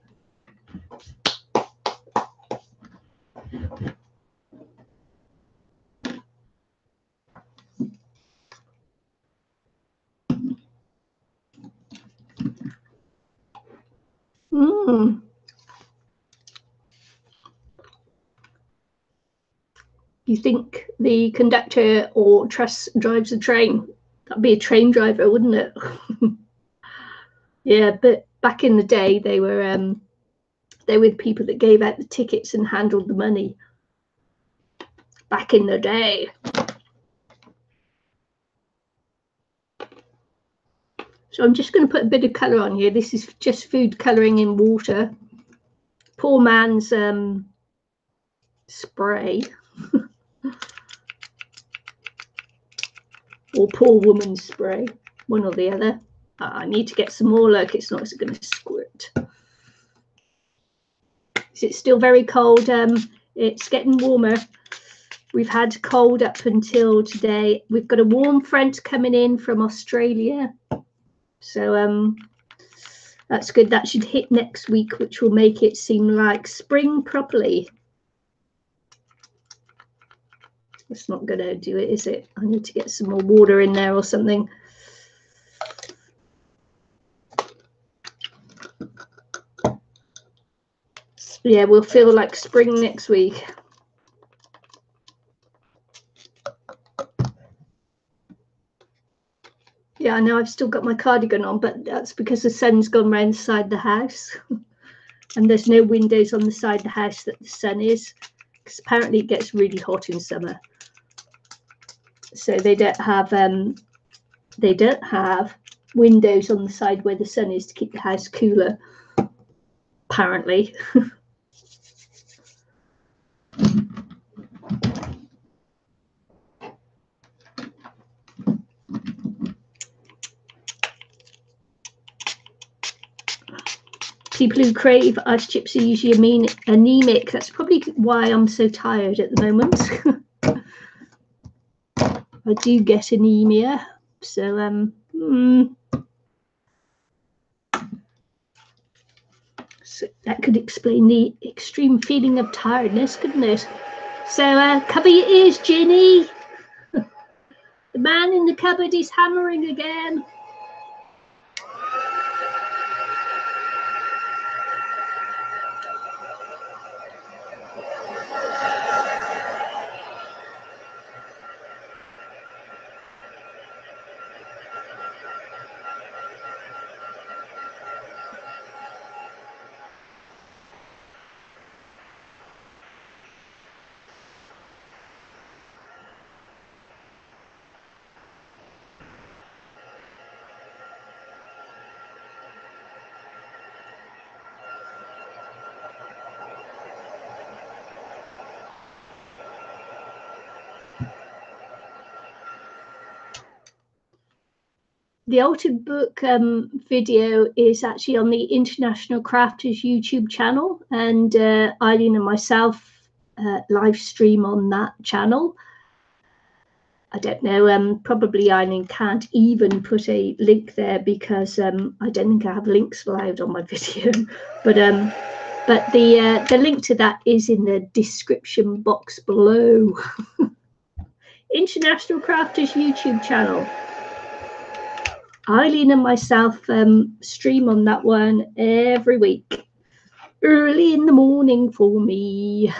You think the conductor or truss drives the train? That'd be a train driver, wouldn't it? Yeah, but back in the day, they were the people that gave out the tickets and handled the money. Back in the day. So I'm just going to put a bit of colour on here. This is just food colouring in water. Poor man's spray. Or poor woman's spray. One or the other. I need to get some more. Look, it's not going to squirt. Is it still very cold? It's getting warmer. We've had cold up until today. We've got a warm front coming in from Australia. So that's good. That should hit next week, which will make it seem like spring properly. It's not going to do it, is it? I need to get some more water in there or something. Yeah, we'll feel like spring next week. Yeah, I know I've still got my cardigan on, but that's because the sun's gone round inside the house. And there's no windows on the side of the house that the sun is, because apparently it gets really hot in summer. So they don't have windows on the side where the sun is to keep the house cooler, apparently. People who crave ice chips are usually anemic. That's probably why I'm so tired at the moment. I do get anemia, so so that could explain the extreme feeling of tiredness, couldn't it? So cover your ears, Ginny. The man in the cupboard is hammering again. The altered book video is actually on the International Crafters YouTube channel, and Eileen and myself live stream on that channel. I don't know, probably Eileen can't even put a link there because I don't think I have links allowed on my video. But the link to that is in the description box below. International Crafters YouTube channel. Eileen and myself stream on that one every week, early in the morning for me.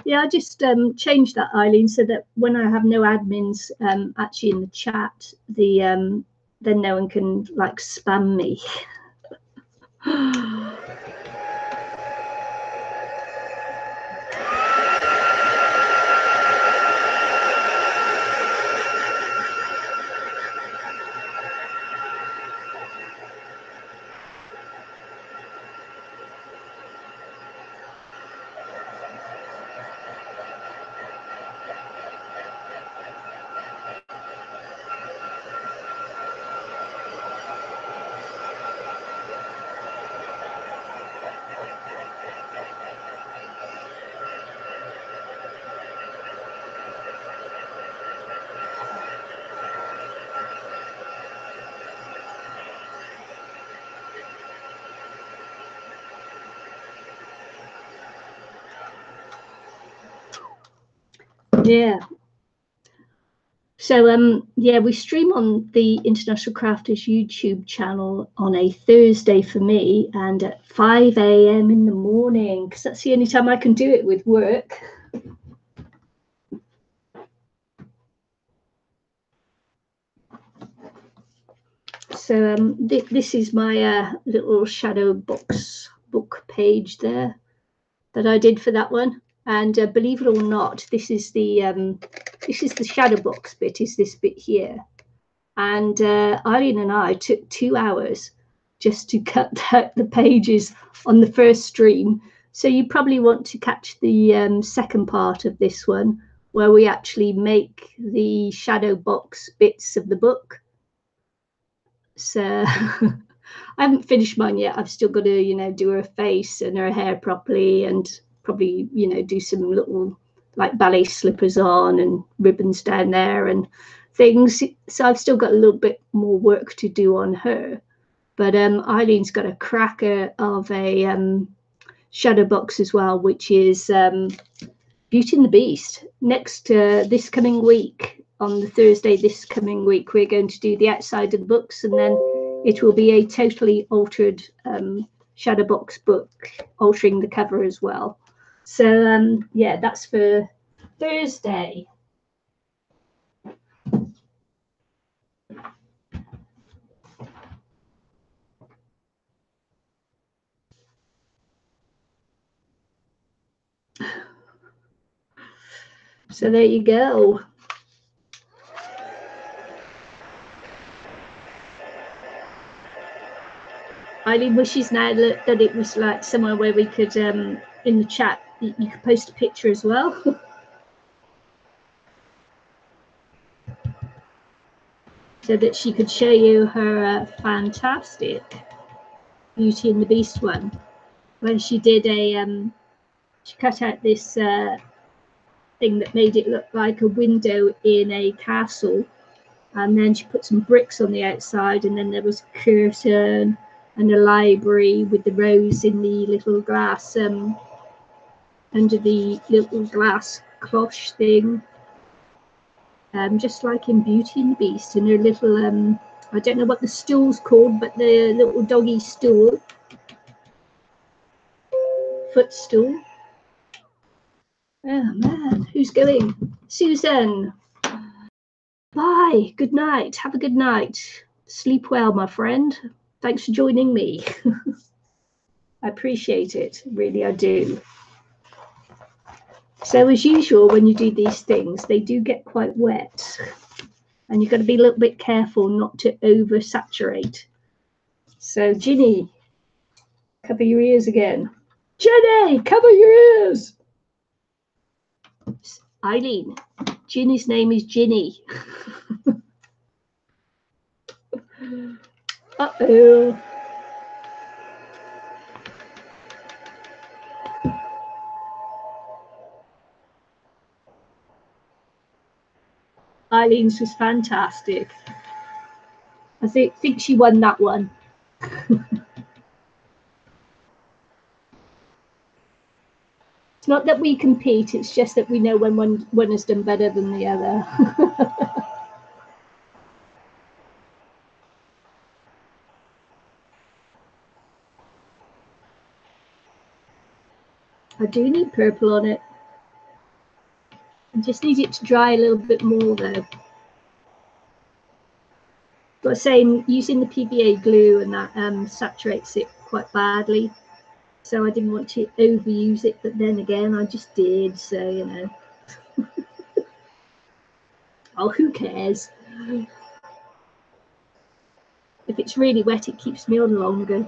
Yeah, I just changed that, Eileen, so that when I have no admins actually in the chat, then no one can like spam me. Yeah. So yeah, we stream on the International Crafters YouTube channel on a Thursday for me, and at 5 a.m. in the morning, because that's the only time I can do it with work. So this is my little shadow box book page there that I did for that one. And believe it or not, this is the shadow box bit, is this bit here. And Eileen and I took 2 hours just to cut the pages on the first stream. So you probably want to catch the second part of this one, where we actually make the shadow box bits of the book. So I haven't finished mine yet. I've still got to, you know, do her face and her hair properly, and probably, you know, do some little like ballet slippers on and ribbons down there and things. So I've still got a little bit more work to do on her. But Eileen's got a cracker of a shadow box as well, which is Beauty and the Beast. Next, this coming week, on the Thursday this coming week, we're going to do the outside of the books, and then it will be a totally altered shadow box book, altering the cover as well. So yeah, that's for Thursday. So there you go. Eileen wishes now that it was like somewhere where we could, in the chat, you could post a picture as well. So that she could show you her fantastic Beauty and the Beast one. When she did she cut out this thing that made it look like a window in a castle, and then she put some bricks on the outside, and then there was a curtain and a library with the rose in the little glass under the little glass cloche thing, just like in Beauty and the Beast. And her little I don't know what the stool's called, but the little doggy stool, footstool. Oh man, who's going? Susan. Bye. Good night. Have a good night. Sleep well, my friend. Thanks for joining me. I appreciate it. Really, I do. So as usual, when you do these things, they do get quite wet. And you've got to be a little bit careful not to oversaturate. So, Ginny, cover your ears again. Jenny, cover your ears. Eileen, Ginny's name is Ginny. Uh-oh. Eileen's was fantastic. I think she won that one. It's not that we compete, it's just that we know when one has done better than the other. I do need purple on it. I just need it to dry a little bit more though. But saying using the PVA glue and that saturates it quite badly. So I didn't want to overuse it, but then again, I just did. So, you know. Oh, who cares? If it's really wet, it keeps me on longer.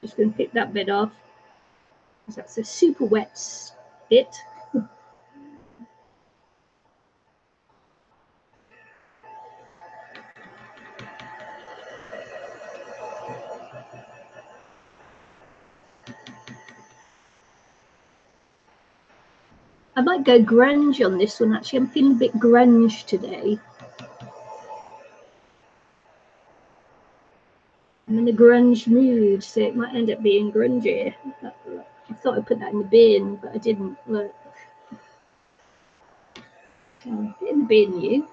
Just going to pick that bit off, because that's a super wet bit. I might go grunge on this one, actually. I'm feeling a bit grunge today. I'm in a grunge mood, so it might end up being grungy. I thought I'd put that in the bin, but I didn't. Look. Oh, get in the bin, you.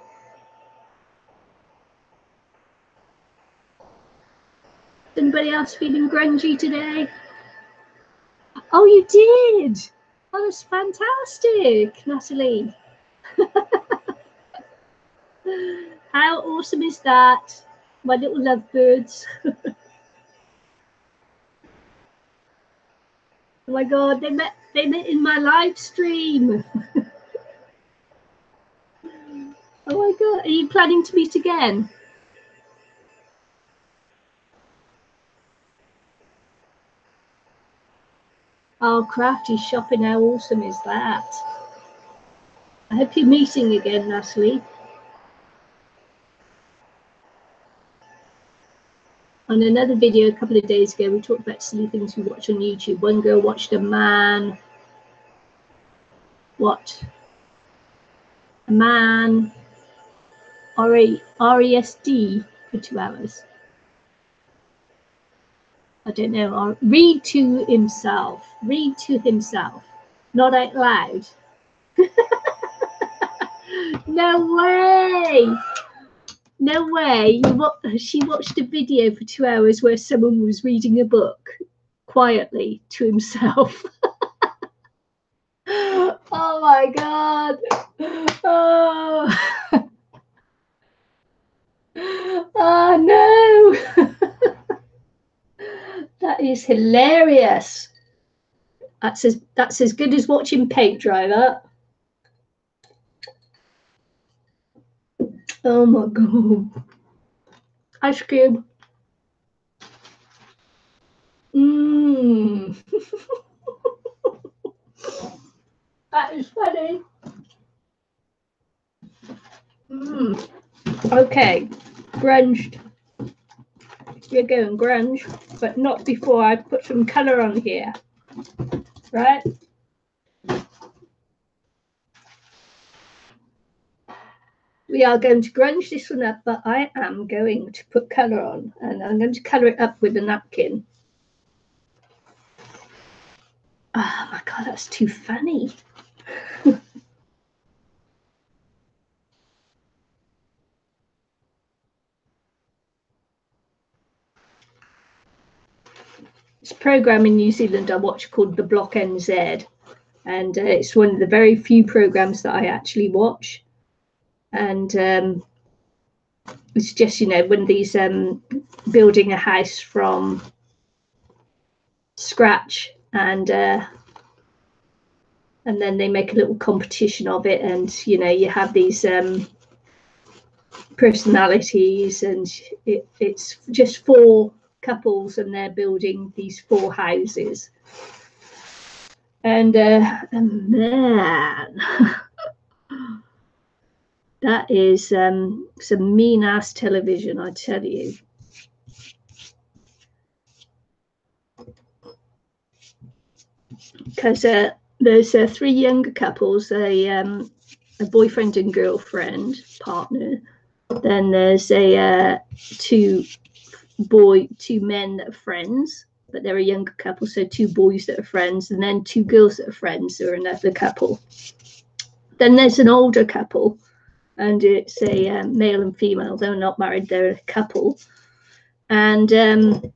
Anybody else feeling grungy today? Oh, you did! Oh, that's fantastic, Natalie. How awesome is that? My little lovebirds. Oh my God, they met in my live stream. Oh my God, are you planning to meet again? Oh, crafty shopping, how awesome is that? I hope you're meeting again, Natalie. On another video a couple of days ago, we talked about silly things we watch on YouTube. One girl watched a man, a man RESD for 2 hours. I don't know, read to himself, not out loud. No way! No way! She watched a video for 2 hours where someone was reading a book quietly to himself. Oh my God! Oh, oh no! That is hilarious. That's as good as watching paint dry, that. Oh my God. Ice cube. Mmm. That is funny. Mm. Okay, grunged. We're going grunge, but not before I put some colour on here. Right? we are going to grunge this one up, but I am going to put colour on, and I'm going to colour it up with a napkin. Oh my God, that's too funny. This program in New Zealand I watch called The Block NZ, and it's one of the very few programs that I actually watch. And it's just, you know, when these building a house from scratch, and then they make a little competition of it, and you know, you have these personalities, and it's just 4 couples, and they're building these 4 houses, and man, that is some mean ass television, I tell you. Because there's 3 younger couples, a boyfriend and girlfriend partner. Then there's a 2 men that are friends, but they're a younger couple, so 2 boys that are friends, and then 2 girls that are friends who are another couple. Then there's an older couple, and it's a male and female. They're not married, they're a couple, and the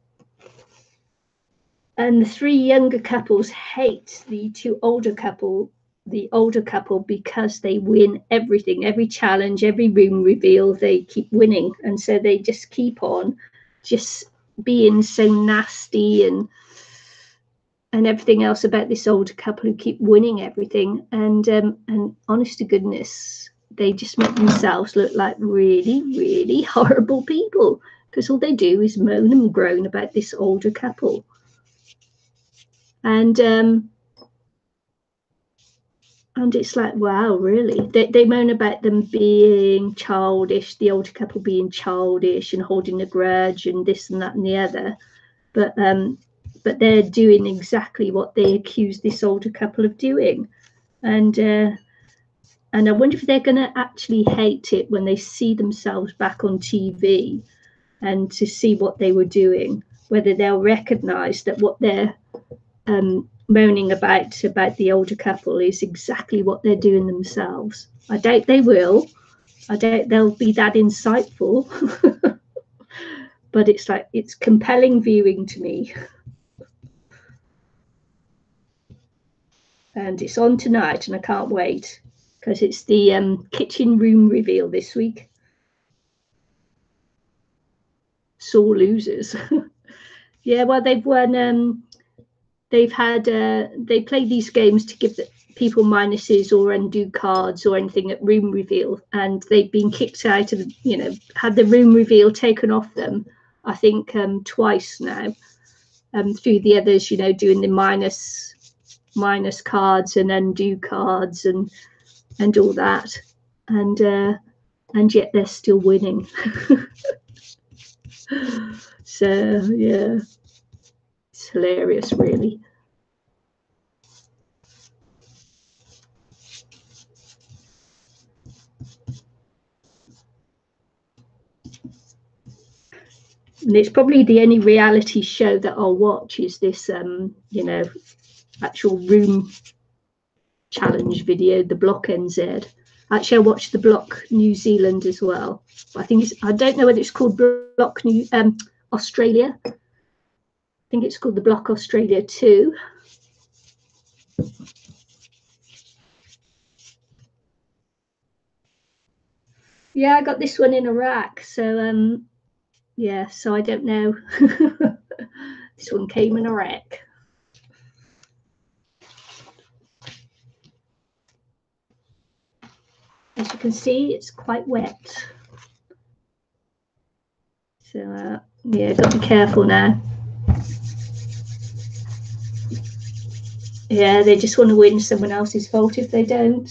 3 younger couples hate the 2 older couple. The older couple, because they win everything, every challenge, every room reveal, they keep winning, and so they just keep on just being so nasty and everything else about this older couple who keep winning everything, and honest to goodness, they just make themselves look like really, really horrible people, because all they do is moan and groan about this older couple. And it's like, wow, really? They moan about them being childish, the older couple being childish and holding a grudge and this and that and the other. But they're doing exactly what they accuse this older couple of doing. And I wonder if they're going to actually hate it when they see themselves back on TV and to see what they were doing, whether they'll recognise that what they're moaning about the older couple is exactly what they're doing themselves. I doubt they will. I doubt they'll be that insightful. But it's like, it's compelling viewing to me. And it's on tonight, and I can't wait, because it's the kitchen room reveal this week. Sore losers. Yeah, well, they've won. They've had they play these games to give people minuses or undo cards or anything at room reveal, and they've been kicked out of, you know, had the room reveal taken off them, I think twice now, through the others, you know, doing the minus cards and undo cards and all that, and yet they're still winning. So yeah, it's hilarious, really. And it's probably the only reality show that I'll watch is this, you know, actual room challenge video, the Block NZ. Actually, I watched the Block New Zealand as well. I think it's, I don't know whether it's called Block New Australia. I think it's called the Block Australia 2. Yeah, I got this one in Iraq, so yeah, so I don't know. This one came in Iraq. As you can see, it's quite wet. So yeah, got to be careful now. Yeah, they just want to win someone else's fault if they don't.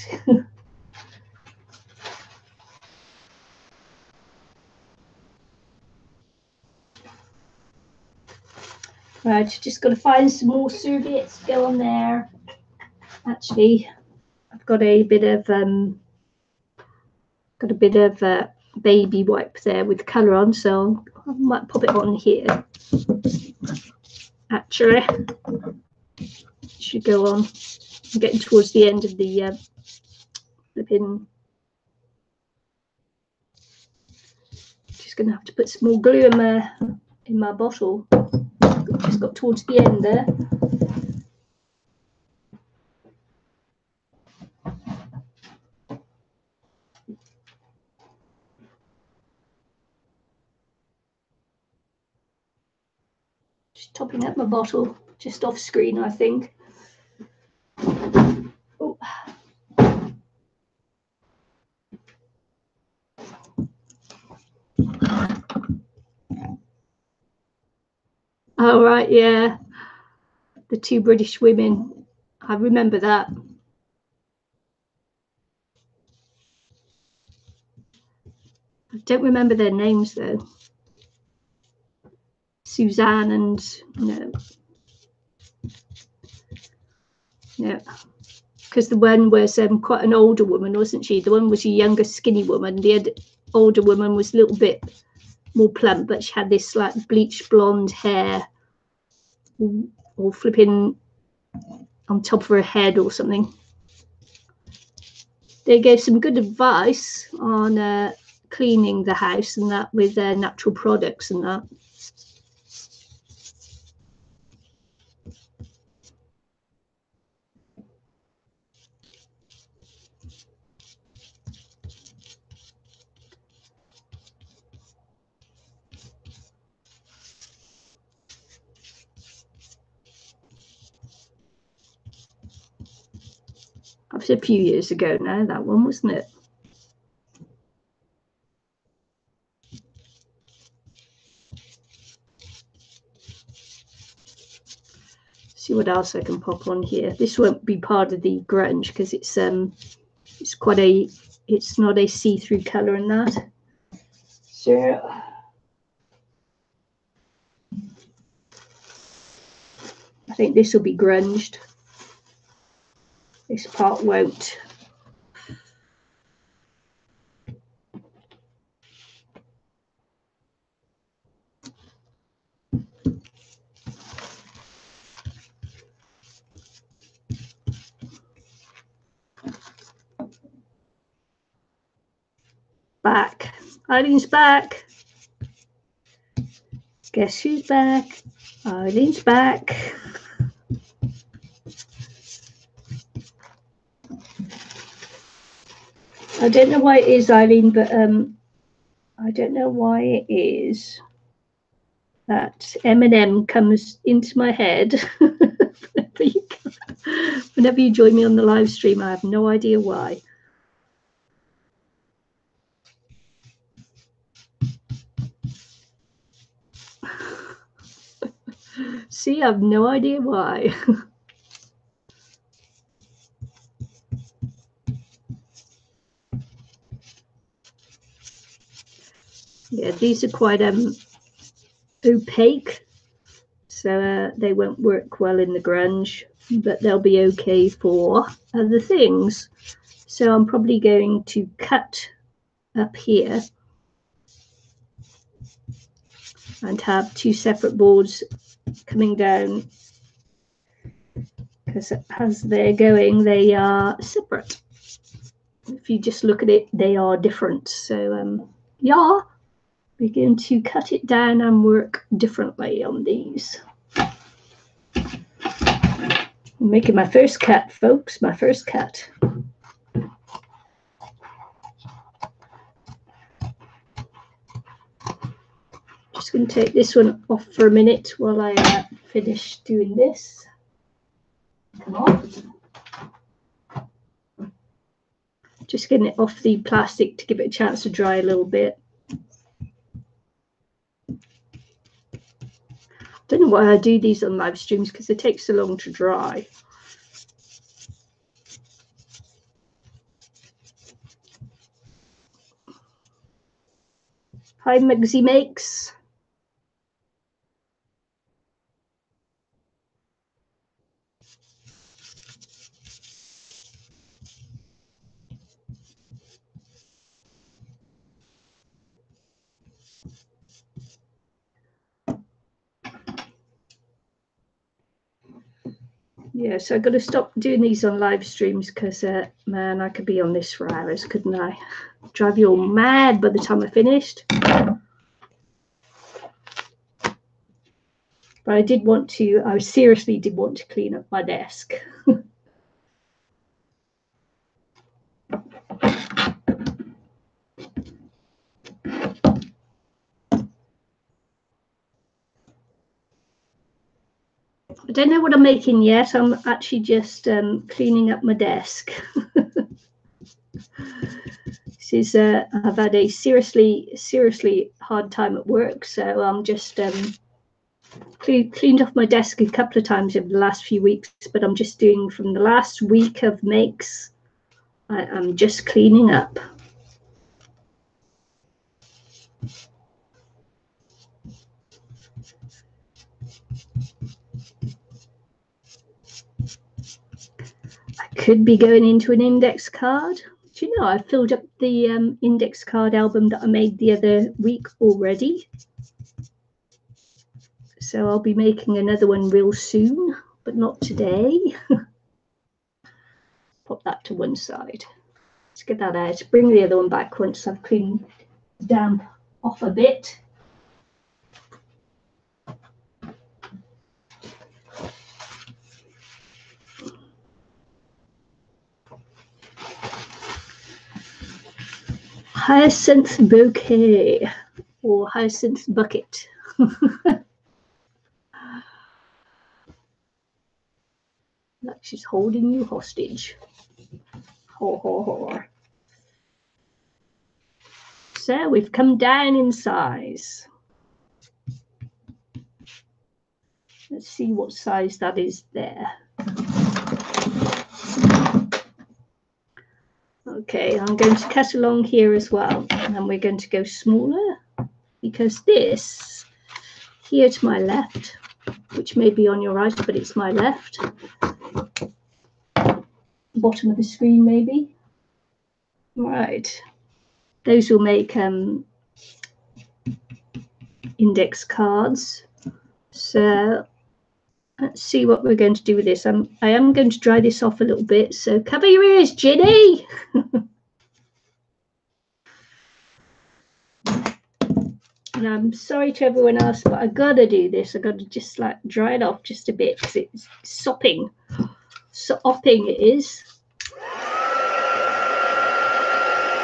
Right, just got to find some more serviettes to go on there. Actually, I've got a bit of Got a bit of baby wipe there with colour on, so I might pop it on here. Actually, should go on. I'm getting towards the end of the flipping. Just going to have to put some more glue in my bottle. Just got towards the end there. Just topping up my bottle, just off screen, I think. Oh. Oh, right, yeah. The two British women. I remember that. I don't remember their names, though. Suzanne and, no. No. Because the one was quite an older woman, wasn't she? The one was a younger, skinny woman. The older woman was a little bit more plump, but she had this like bleached blonde hair or flipping on top of her head or something. They gave some good advice on cleaning the house and that with natural products and that. That was a few years ago now, that one, wasn't it? See what else I can pop on here. This won't be part of the grunge because it's quite a, it's not a see-through colour in that. So I think this will be grunged. This part won't. Back. Eileen's back. Guess who's back? Eileen's back. I don't know why it is, Eileen, but I don't know why it is that Eminem comes into my head whenever you join me on the live stream. I have no idea why. See, I have no idea why. Yeah, these are quite opaque, so they won't work well in the grunge, but they'll be okay for other things. So I'm probably going to cut up here and have two separate boards coming down, because as they're going, they are separate. If you just look at it, they are different. So yeah, we're going to cut it down and work differently on these. I'm making my first cut, folks, my first cut. Just going to take this one off for a minute while I finish doing this. Come on. Just getting it off the plastic to give it a chance to dry a little bit. I don't know why I do these on live streams, because they take so long to dry. Hi, Mugsy Makes. Yeah, so I've got to stop doing these on live streams because, man, I could be on this for hours, couldn't I? Drive you all mad by the time I finished. But I seriously did want to clean up my desk. I don't know what I'm making yet. I'm actually just cleaning up my desk. I've had a seriously hard time at work, so I'm just cleaned off my desk a couple of times over the last few weeks, but I'm just doing from the last week of makes. I'm just cleaning up. I could be going into an index card. Do you know, I filled up the index card album that I made the other week already. So I'll be making another one real soon, but not today. Pop that to one side. Let's get that out. Bring the other one back once I've cleaned the damp off a bit. Hyacinth bouquet or hyacinth bucket. Like she's holding you hostage. Ho, ho, ho. So we've come down in size. Let's see what size that is there. Okay, I'm going to cut along here as well, and we're going to go smaller because this here to my left, which may be on your right, but it's my left, bottom of the screen maybe. Right, those will make index cards. So let's see what we're going to do with this. I am going to dry this off a little bit, so cover your ears, Ginny. And I'm sorry to everyone else, but I gotta do this. I gotta just like dry it off just a bit because it's sopping. Sopping it is.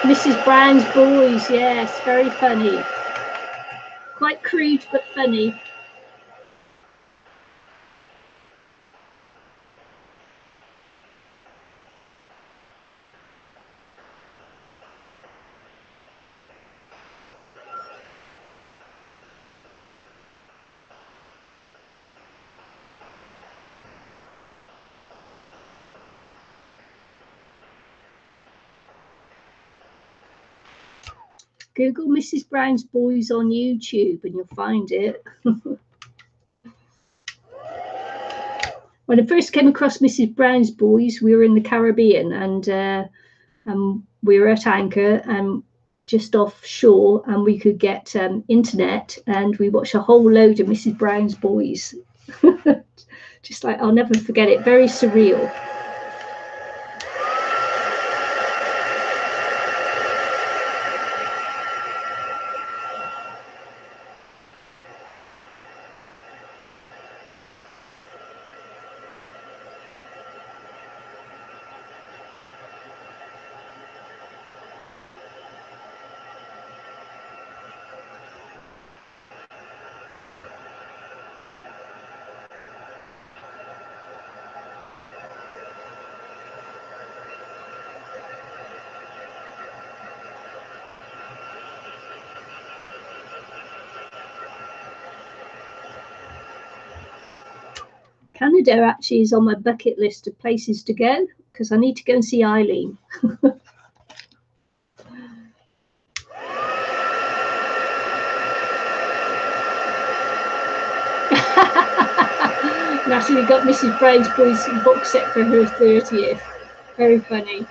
Mrs. Brown's Boys, yes, very funny. Quite crude, but funny. Google Mrs. Brown's Boys on YouTube and you'll find it. When I first came across Mrs. Brown's Boys, we were in the Caribbean and we were at anchor and just offshore, and we could get internet, and we watched a whole load of Mrs. Brown's Boys. Just like, I'll never forget it. Very surreal. Canada actually is on my bucket list of places to go because I need to go and see Eileen. Natalie got Mrs. Brown's Boys box set for her 30th. Very funny.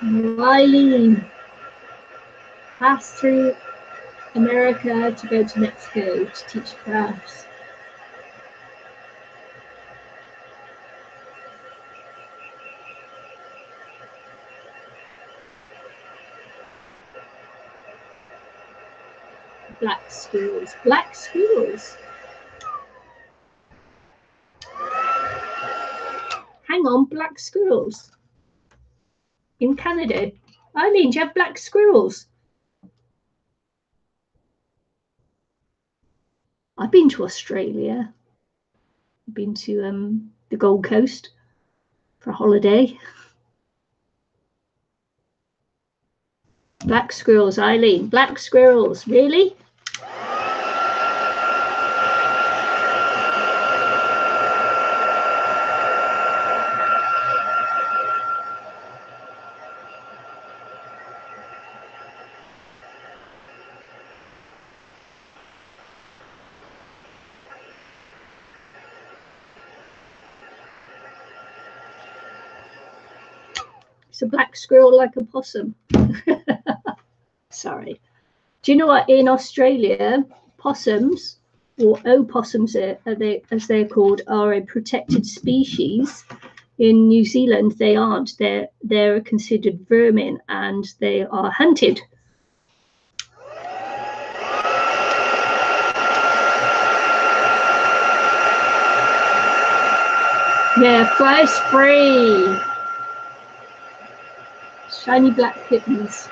Eileen passed through America to go to Mexico to teach crafts. Black squirrels. Black squirrels. Hang on, black squirrels. In Canada. Eileen, do you have black squirrels? I've been to Australia. I've been to the Gold Coast for a holiday. Black squirrels, Eileen. Black squirrels, really? It's a black squirrel like a possum. Sorry. Do you know what? In Australia, possums, or opossums, as they're called, are a protected species. In New Zealand, they aren't. They're considered vermin, and they are hunted. Yeah, fly spray. Shiny black kittens.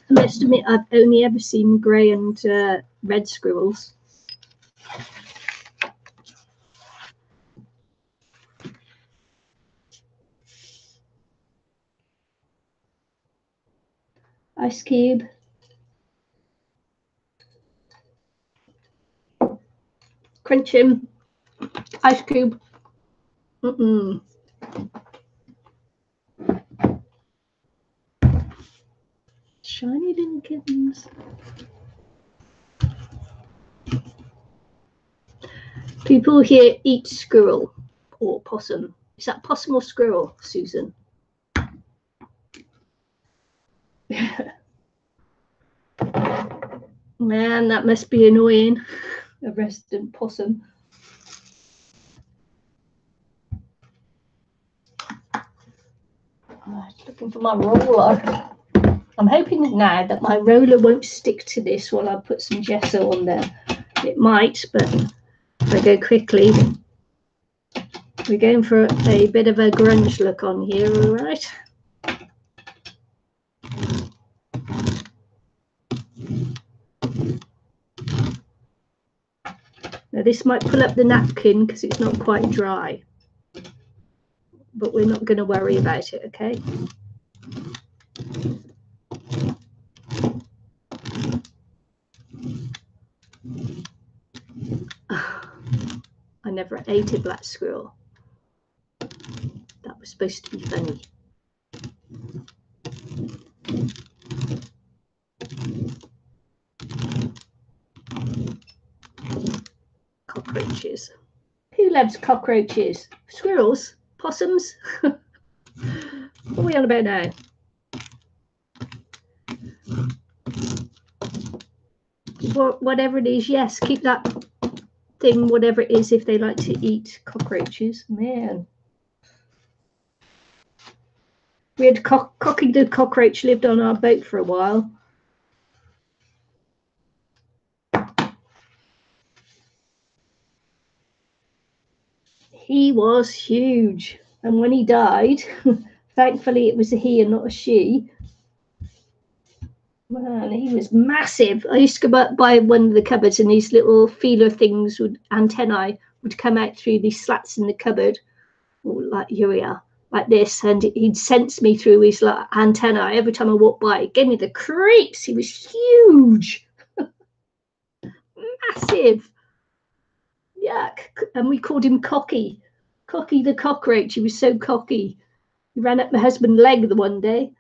I must admit, I've only ever seen grey and red squirrels. Ice cube. Crunch him. Ice cube. Shiny little kittens. People here eat squirrel or possum. Is that possum or squirrel, Susan? Man, that must be annoying. A resident possum. Oh, looking for my roller. I'm hoping now that my roller won't stick to this while I put some gesso on there. It might, but if I go quickly, we're going for a bit of a grunge look on here, all right? Now this might pull up the napkin because it's not quite dry, but we're not going to worry about it, okay? I never ate a black squirrel. That was supposed to be funny. Cockroaches. Who loves cockroaches? Squirrels? Possums? What are we on about now? Whatever it is, yes, keep that thing, whatever it is, if they like to eat cockroaches. Man. We had Cocky the cockroach lived on our boat for a while. He was huge, and when he died, thankfully it was a he and not a she. Man, he was massive. I used to go up by one of the cupboards, and these little feeler things with antennae would come out through these slats in the cupboard. Oh, like here we are. like this, and he'd sense me through his like antenna. Every time I walked by, it gave me the creeps. He was huge, massive. Yuck. And we called him Cocky the cockroach. He was so cocky. He ran up my husband's leg the one day.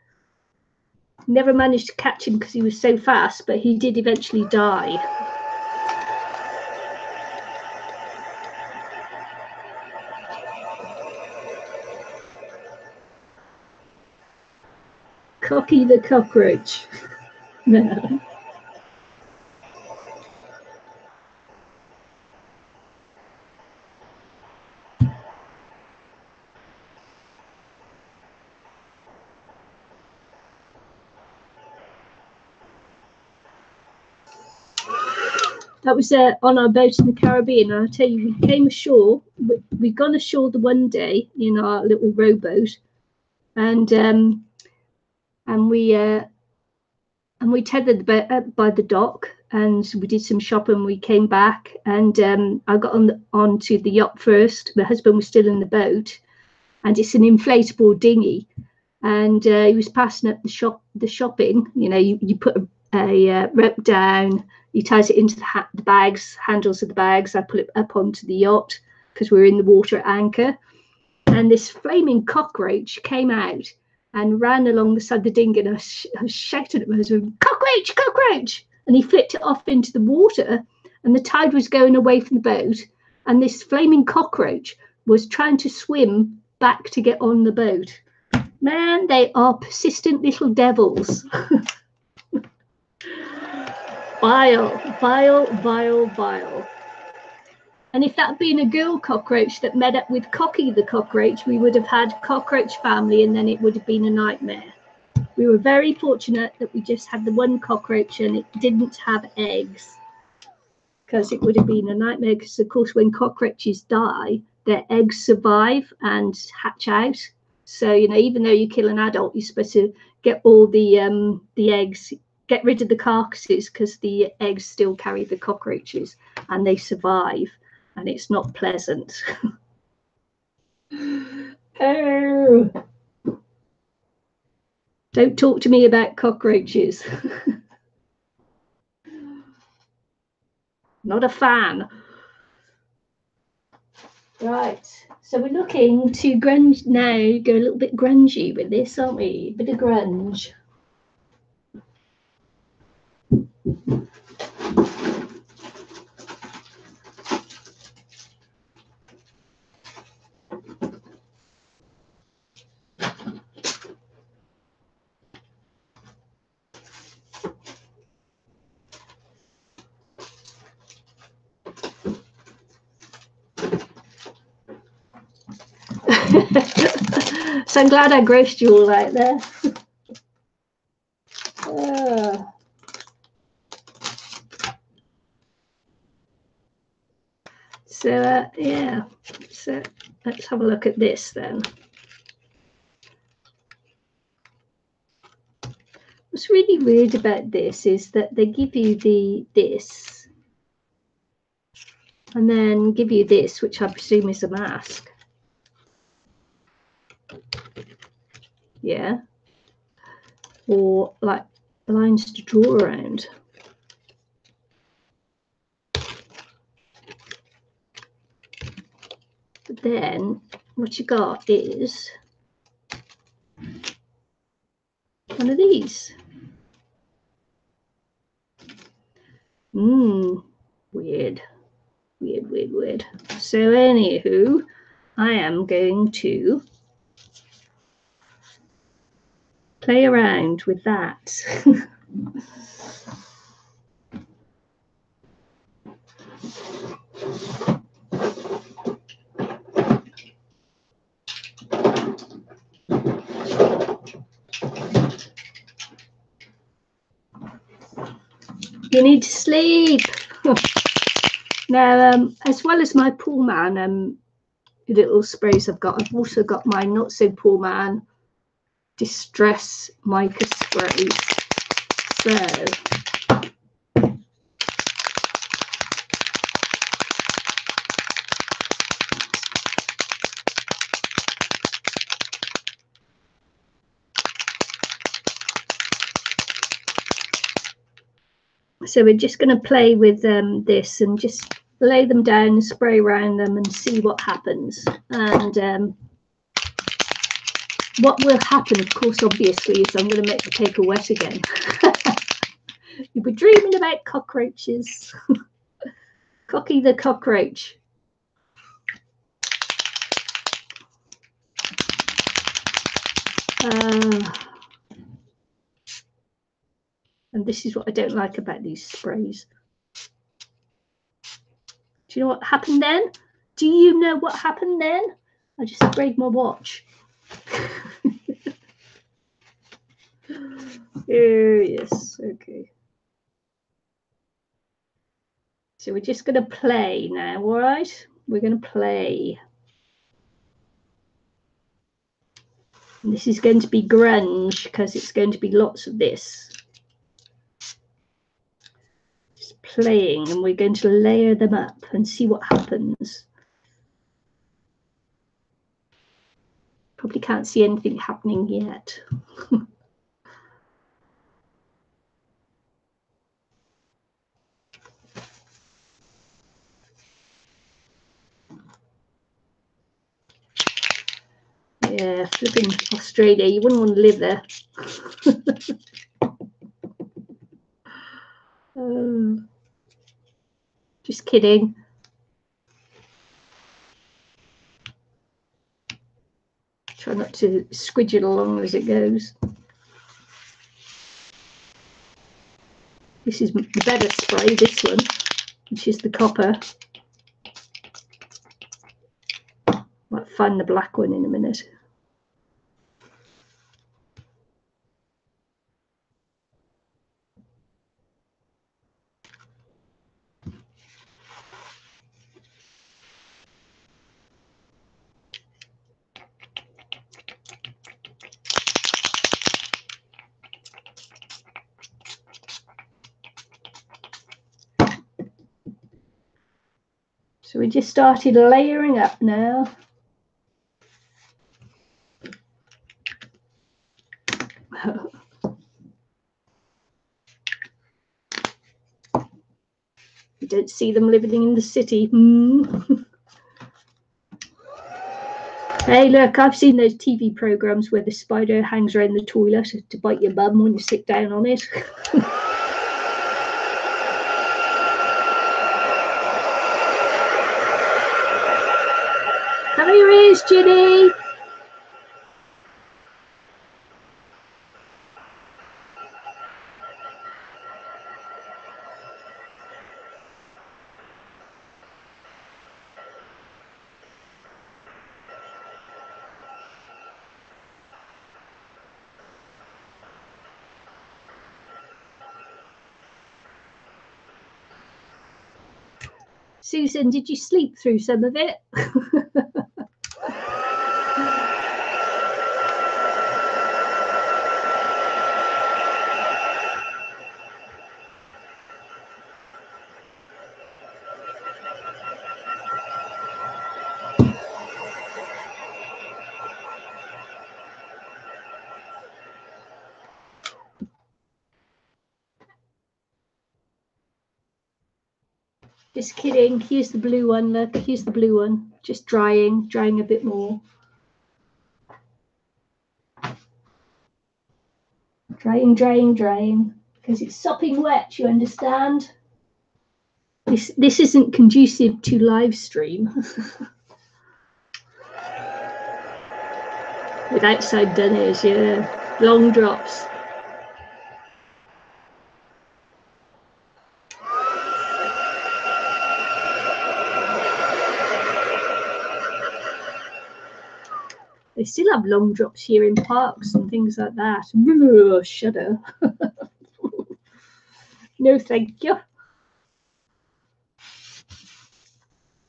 Never managed to catch him because he was so fast, but he did eventually die. Cocky the cockroach. No. That was on our boat in the Caribbean. And I'll tell you, we came ashore. We'd gone ashore the one day in our little rowboat, and we tethered the boat by the dock, and we did some shopping. We came back, and I got onto the yacht first. My husband was still in the boat, and it's an inflatable dinghy. And he was passing up the shopping. You know, you put a rope down. He ties it into the bags, handles of the bags. I put it up onto the yacht because we were in the water at anchor. And this flaming cockroach came out and ran along the side of the dinghy. And I shouted at my husband, "Cockroach, cockroach!" And he flicked it off into the water. And the tide was going away from the boat. And this flaming cockroach was trying to swim back to get on the boat. Man, they are persistent little devils. Vile, vile, vile, vile. And if that had been a girl cockroach that met up with Cocky the cockroach, we would have had cockroach family, and then it would have been a nightmare. We were very fortunate that we just had the one cockroach and it didn't have eggs, because it would have been a nightmare. Because of course, when cockroaches die, their eggs survive and hatch out. So, you know, even though you kill an adult, you're supposed to get all the eggs, get rid of the carcasses, because the eggs still carry the cockroaches and they survive, and it's not pleasant. Oh, don't talk to me about cockroaches. Not a fan. Right, so we're looking to grunge now, go a little bit grungy with this, aren't we? A bit of grunge. So I'm glad I grossed you all out there. Yeah, so let's have a look at this then. What's really weird about this is that they give you this and then give you this, which I presume is a mask. Yeah, or like lines to draw around. But then what you got is one of these. Weird. So anywho, I am going to play around with that. You need to sleep. Now, as well as my poor man little sprays I've also got my not so poor man distress mica sprays. So So we're just going to play with this and just lay them down, spray around them and see what happens. And what will happen, of course, obviously, is I'm going to make the paper wet again. You were dreaming about cockroaches. Cocky the cockroach. And this is what I don't like about these sprays. Do you know what happened then? Do you know what happened then? I just sprayed my watch. Oh, yes, okay. So we're just going to play now, all right? We're going to play. And this is going to be grunge because it's going to be lots of this. Just playing, and we're going to layer them up and see what happens. Probably can't see anything happening yet. Yeah, flipping Australia, you wouldn't want to live there. Just kidding. Try not to squidge it along as it goes. This is the better spray, this one, which is the copper. Might find the black one in a minute. So we just started layering up now. You don't see them living in the city. Hey, look, I've seen those TV programs where the spider hangs around the toilet to bite your bum when you sit down on it. Cover your ears, Ginny. Susan, did you sleep through some of it? Just kidding. Here's the blue one. Look, here's the blue one. Just drying a bit more. Drying. Because it's sopping wet, you understand? This isn't conducive to live stream. With outside dinners, yeah. Long drops. They still have long drops here in parks and things like that. Ugh, shudder. No, thank you.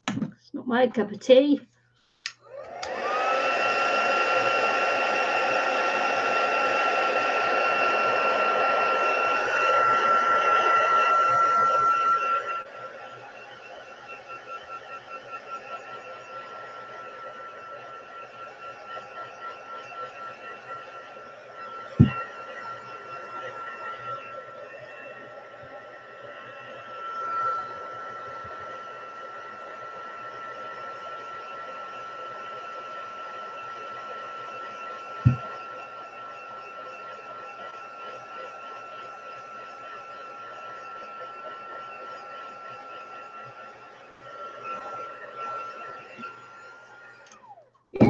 It's not my cup of tea.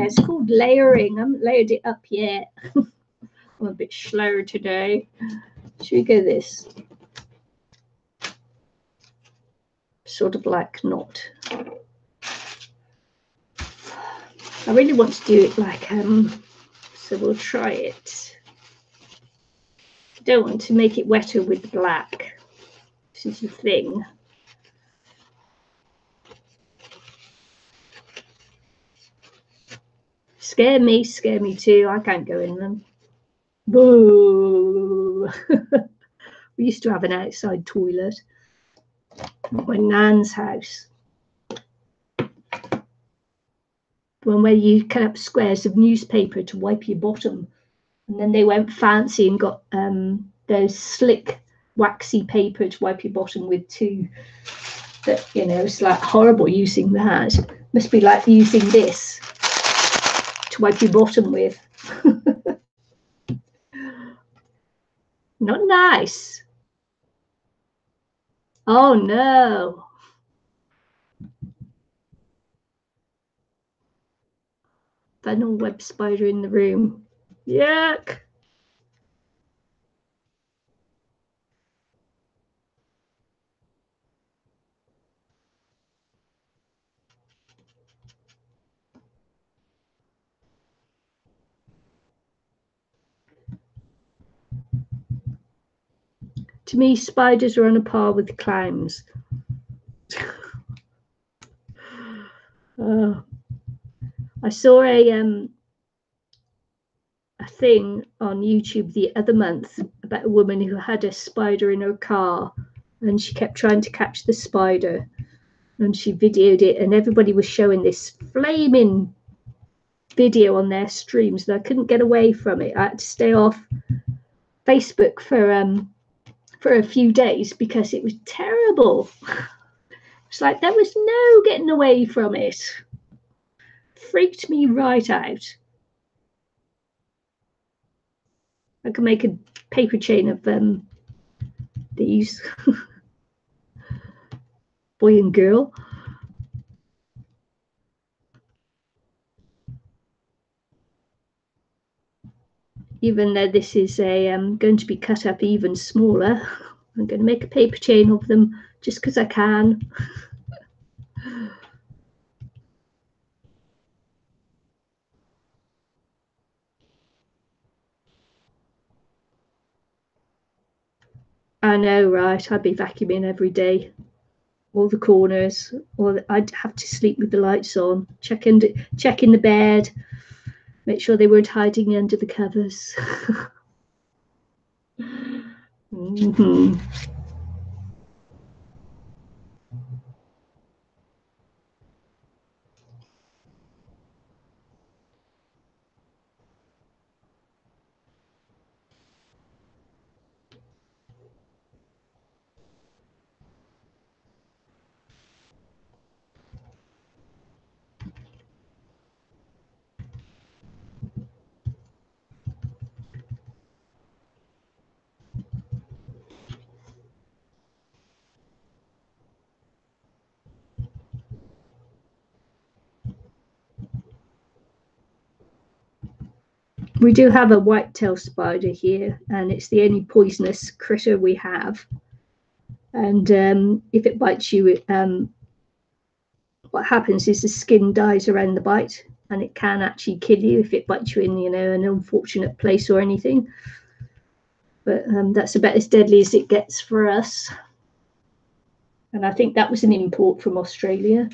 Yeah, it's called layering. I haven't layered it up yet. I'm a bit slower today. Should we go this? Sort of like knot. I really want to do it like so we'll try it. Don't want to make it wetter with the black. This is the thing. Scare me too. I can't go in them. Boo. We used to have an outside toilet at my nan's house. One where you cut up squares of newspaper to wipe your bottom. And then they went fancy and got those slick, waxy paper to wipe your bottom with too. That, you know, it's like horrible using that. Must be like using this to wipe your bottom with. Not nice. Oh no. Funnel web spider in the room. Yuck. To me, spiders are on a par with clowns. I saw a thing on YouTube the other month about a woman who had a spider in her car, and she kept trying to catch the spider, and she videoed it, and everybody was showing this flaming video on their streams, and I couldn't get away from it. I had to stay off Facebook for a few days because it was terrible. It's like there was no getting away from it. Freaked me right out. I could make a paper chain of these. Boy and girl. Even though this is going to be cut up even smaller, I'm going to make a paper chain of them just because I can. I know, right? I'd be vacuuming every day, all the corners, or I'd have to sleep with the lights on, checking the bed, make sure they weren't hiding under the covers. Mm-hmm. We do have a white-tailed spider here, and it's the only poisonous critter we have. And if it bites you, what happens is the skin dies around the bite, and it can actually kill you if it bites you in, you know, an unfortunate place or anything. But that's about as deadly as it gets for us. And I think that was an import from Australia.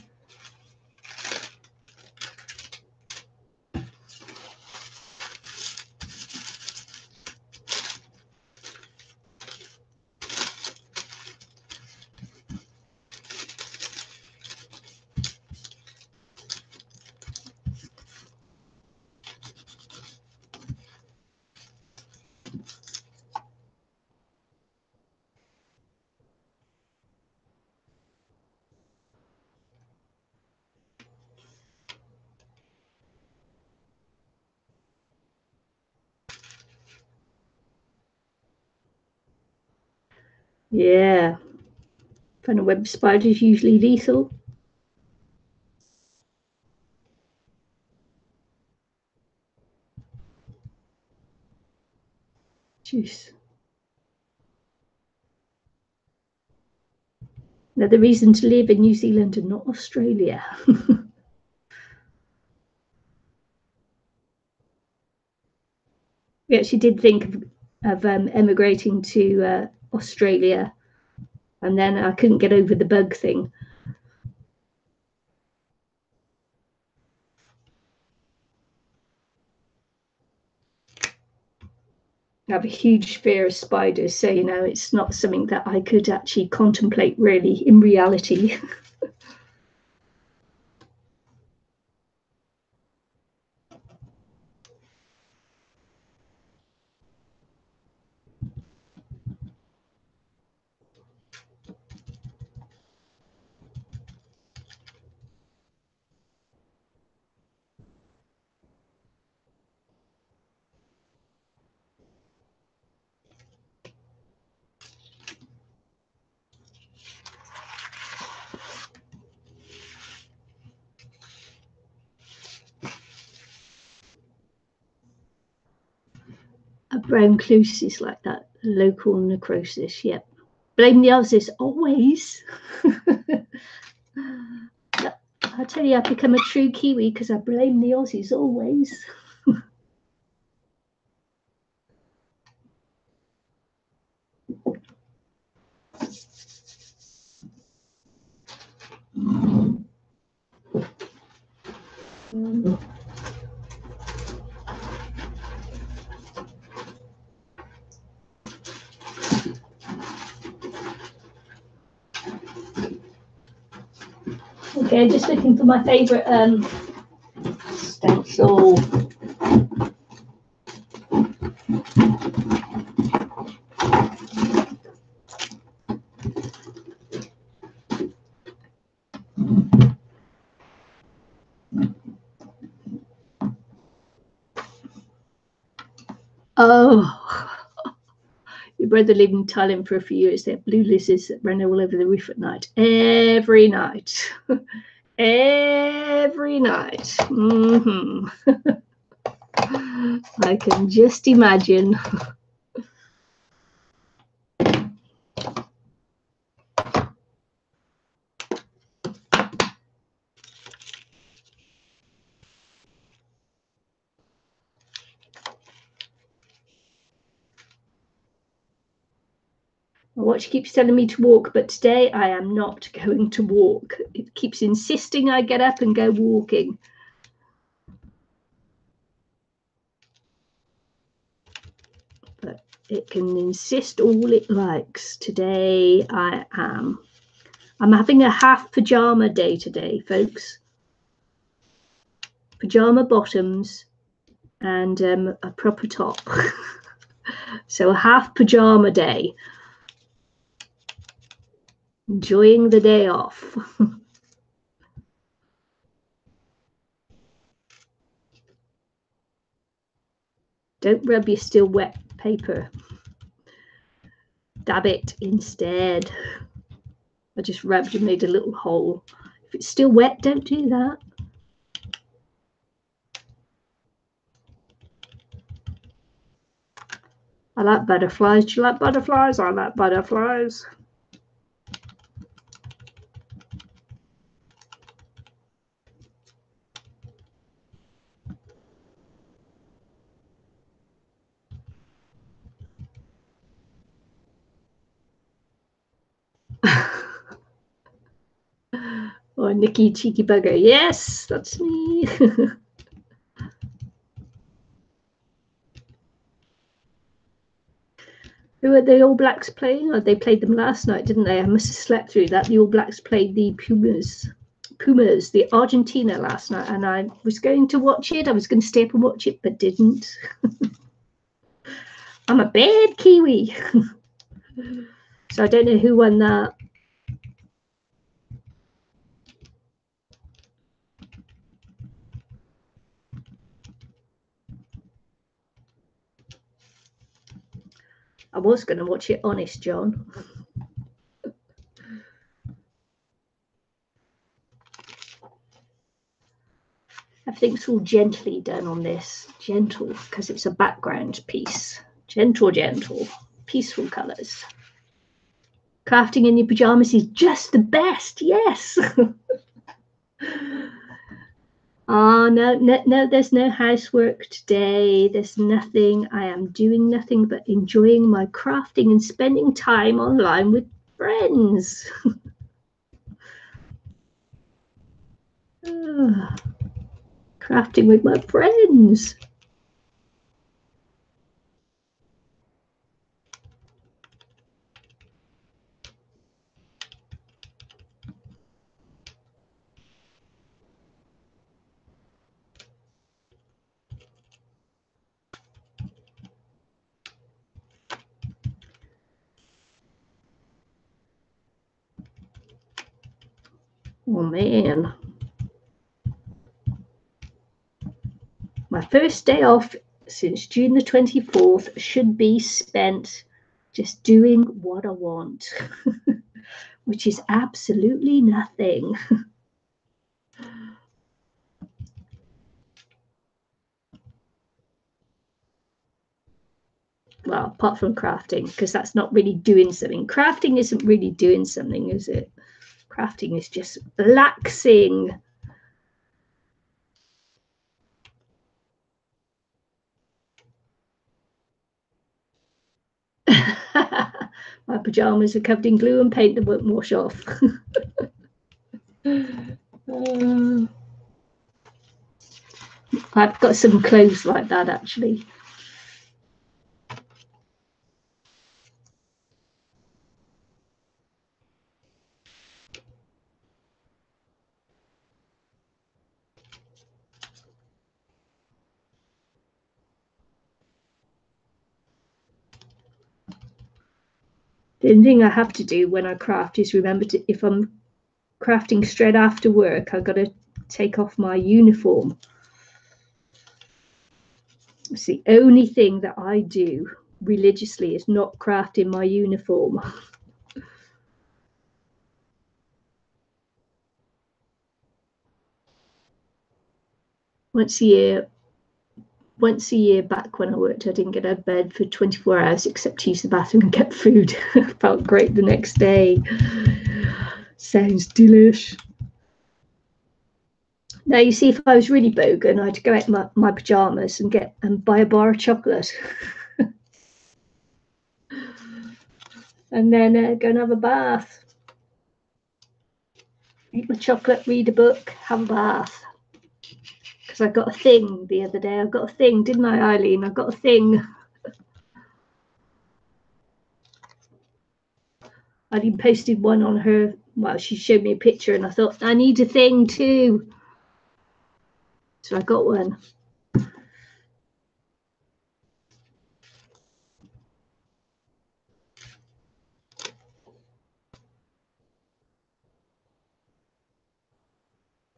Yeah. Funnel web spider is usually lethal. juice. Another reason to live in New Zealand and not Australia. We actually did think of emigrating to Australia, and then I couldn't get over the bug thing. I have a huge fear of spiders, so you know it's not something that I could actually contemplate really in reality. A brown cluse is like that, local necrosis, yep. Blame the Aussies, always. I tell you, I've become a true Kiwi because I blame the Aussies, always. Okay, just looking for my favourite stencil. Oh, your brother lived in Thailand for a few years. They have blue lizards that run all over the roof at night. Every night. Every night. I can just imagine. My watch keeps telling me to walk, but today I am not going to walk. It keeps insisting I get up and go walking. But it can insist all it likes. Today I'm having a half pajama day today, folks. Pajama bottoms and a proper top. So a half pajama day. Enjoying the day off. Don't rub your still wet paper. Dab it instead. I just rubbed and made a little hole. If it's still wet, don't do that. I like butterflies. Do you like butterflies? I like butterflies. Oh, Nikki Cheeky Bugger. Yes, that's me. Who are the All Blacks playing? Oh, they played them last night, didn't they? I must have slept through that. The All Blacks played the Pumas, the Argentina last night, and I was going to watch it. I was going to stay up and watch it, but didn't. I'm a bad Kiwi. So I don't know who won that. I was going to watch it, honest, John. Everything's all gently done on this. Gentle, because it's a background piece. Gentle, gentle, peaceful colours. Crafting in your pajamas is just the best, yes. Oh, no, there's no housework today. There's nothing. I am doing nothing but enjoying my crafting and spending time online with friends. Crafting with my friends. Oh man. My first day off since June the 24th should be spent just doing what I want, which is absolutely nothing. Well, apart from crafting, because that's not really doing something. Crafting isn't really doing something, is it? Crafting is just relaxing. My pajamas are covered in glue and paint that won't wash off. I've got some clothes like that, actually. The only thing I have to do when I craft is remember to, if I'm crafting straight after work, I've got to take off my uniform. It's the only thing that I do religiously is not crafting my uniform. Once a year back when I worked, I didn't get out of bed for 24 hours except to use the bathroom and get food. Felt great the next day. Sounds delish. Now, you see, if I was really bogan, I'd go out in my pajamas and buy a bar of chocolate. And then go and have a bath. Eat my chocolate, read a book, have a bath. Because I got a thing the other day. I got a thing, didn't I, Eileen? I got a thing. Eileen posted one on her. Well, she showed me a picture, and I thought, I need a thing too. So I got one.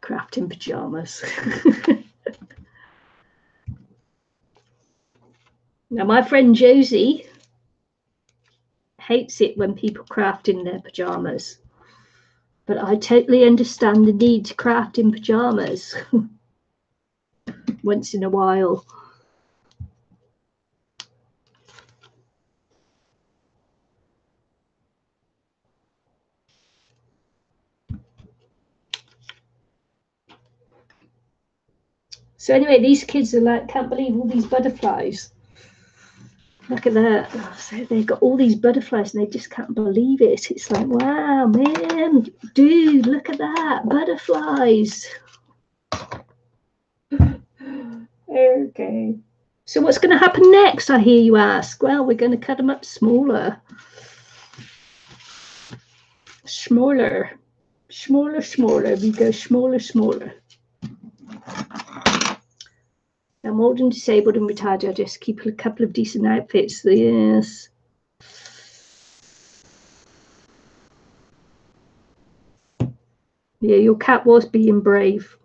Crafting pajamas. Now, my friend Josie hates it when people craft in their pajamas, but I totally understand the need to craft in pajamas once in a while. So anyway, these kids are like, can't believe all these butterflies. Look at that. So they've got all these butterflies and they just can't believe it. It's like, wow, man, dude, look at that. Butterflies. Okay. So what's going to happen next, I hear you ask? Well, we're going to cut them up smaller. Smaller. We go smaller. I'm old and disabled and retired. I just keep a couple of decent outfits. Yes. Yeah, your cat was being brave.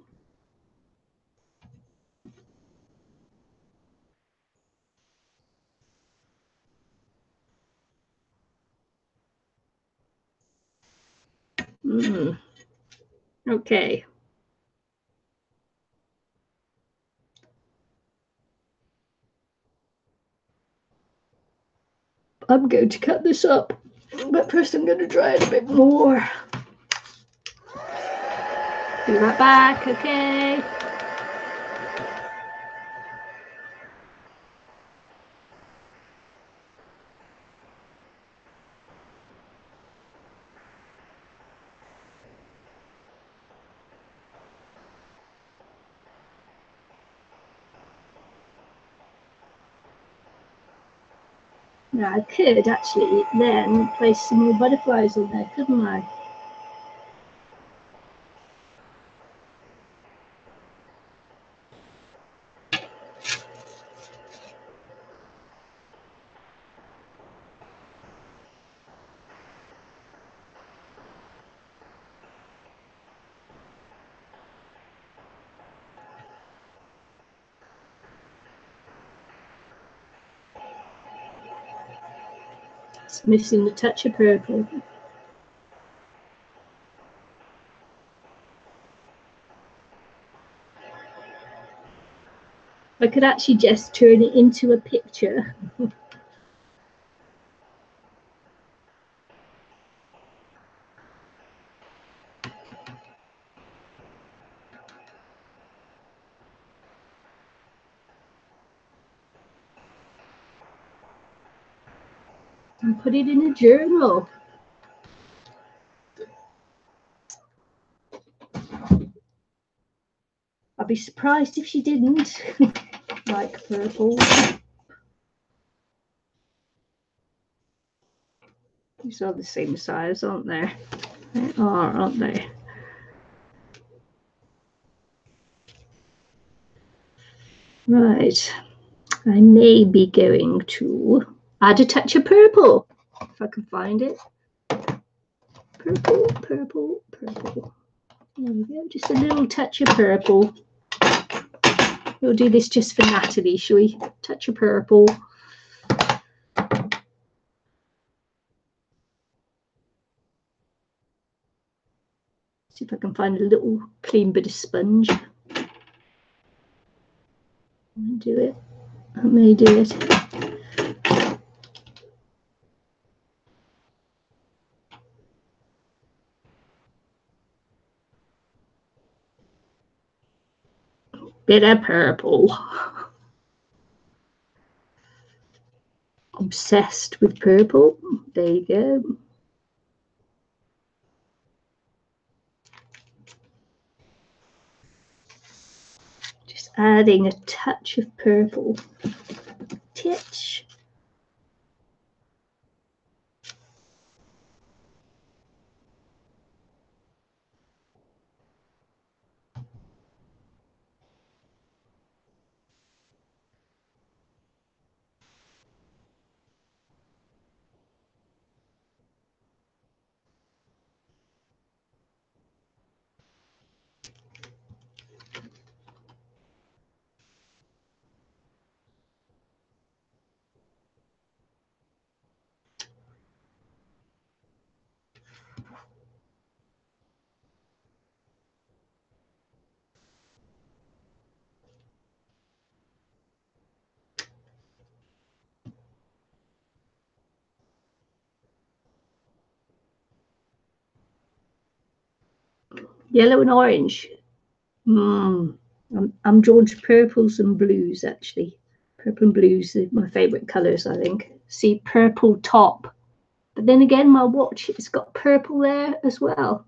Okay. I'm going to cut this up, but first I'm going to dry it a bit more. Be right back, okay? Now I could actually then place some more butterflies on there, couldn't I? It's missing the touch of purple. I could actually just turn it into a picture. And put it in a journal. I'd be surprised if she didn't like purple. These are the same size, aren't they? They are, aren't they? Right. I may be going to add a touch of purple, if I can find it. Purple, purple, purple. There we go, just a little touch of purple. We'll do this just for Natalie, shall we? Touch of purple. See if I can find a little clean bit of sponge. Do it. I may do it. Bit of purple. Obsessed with purple. There you go. Just adding a touch of purple. Titch. Yellow and orange. I'm drawn to purples and blues, actually. Purple and blues are my favourite colours, I think. See, purple top. But then again, my watch has got purple there as well.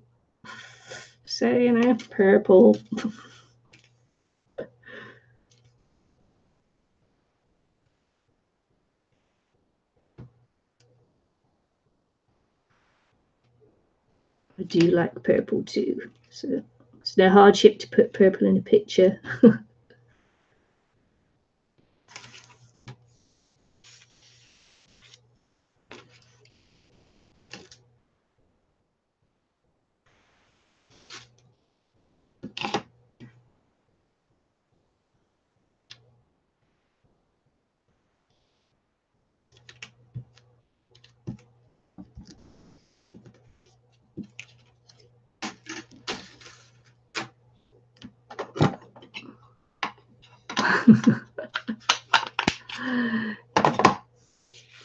So, you know, purple. I do like purple too. So it's no hardship to put purple in a picture.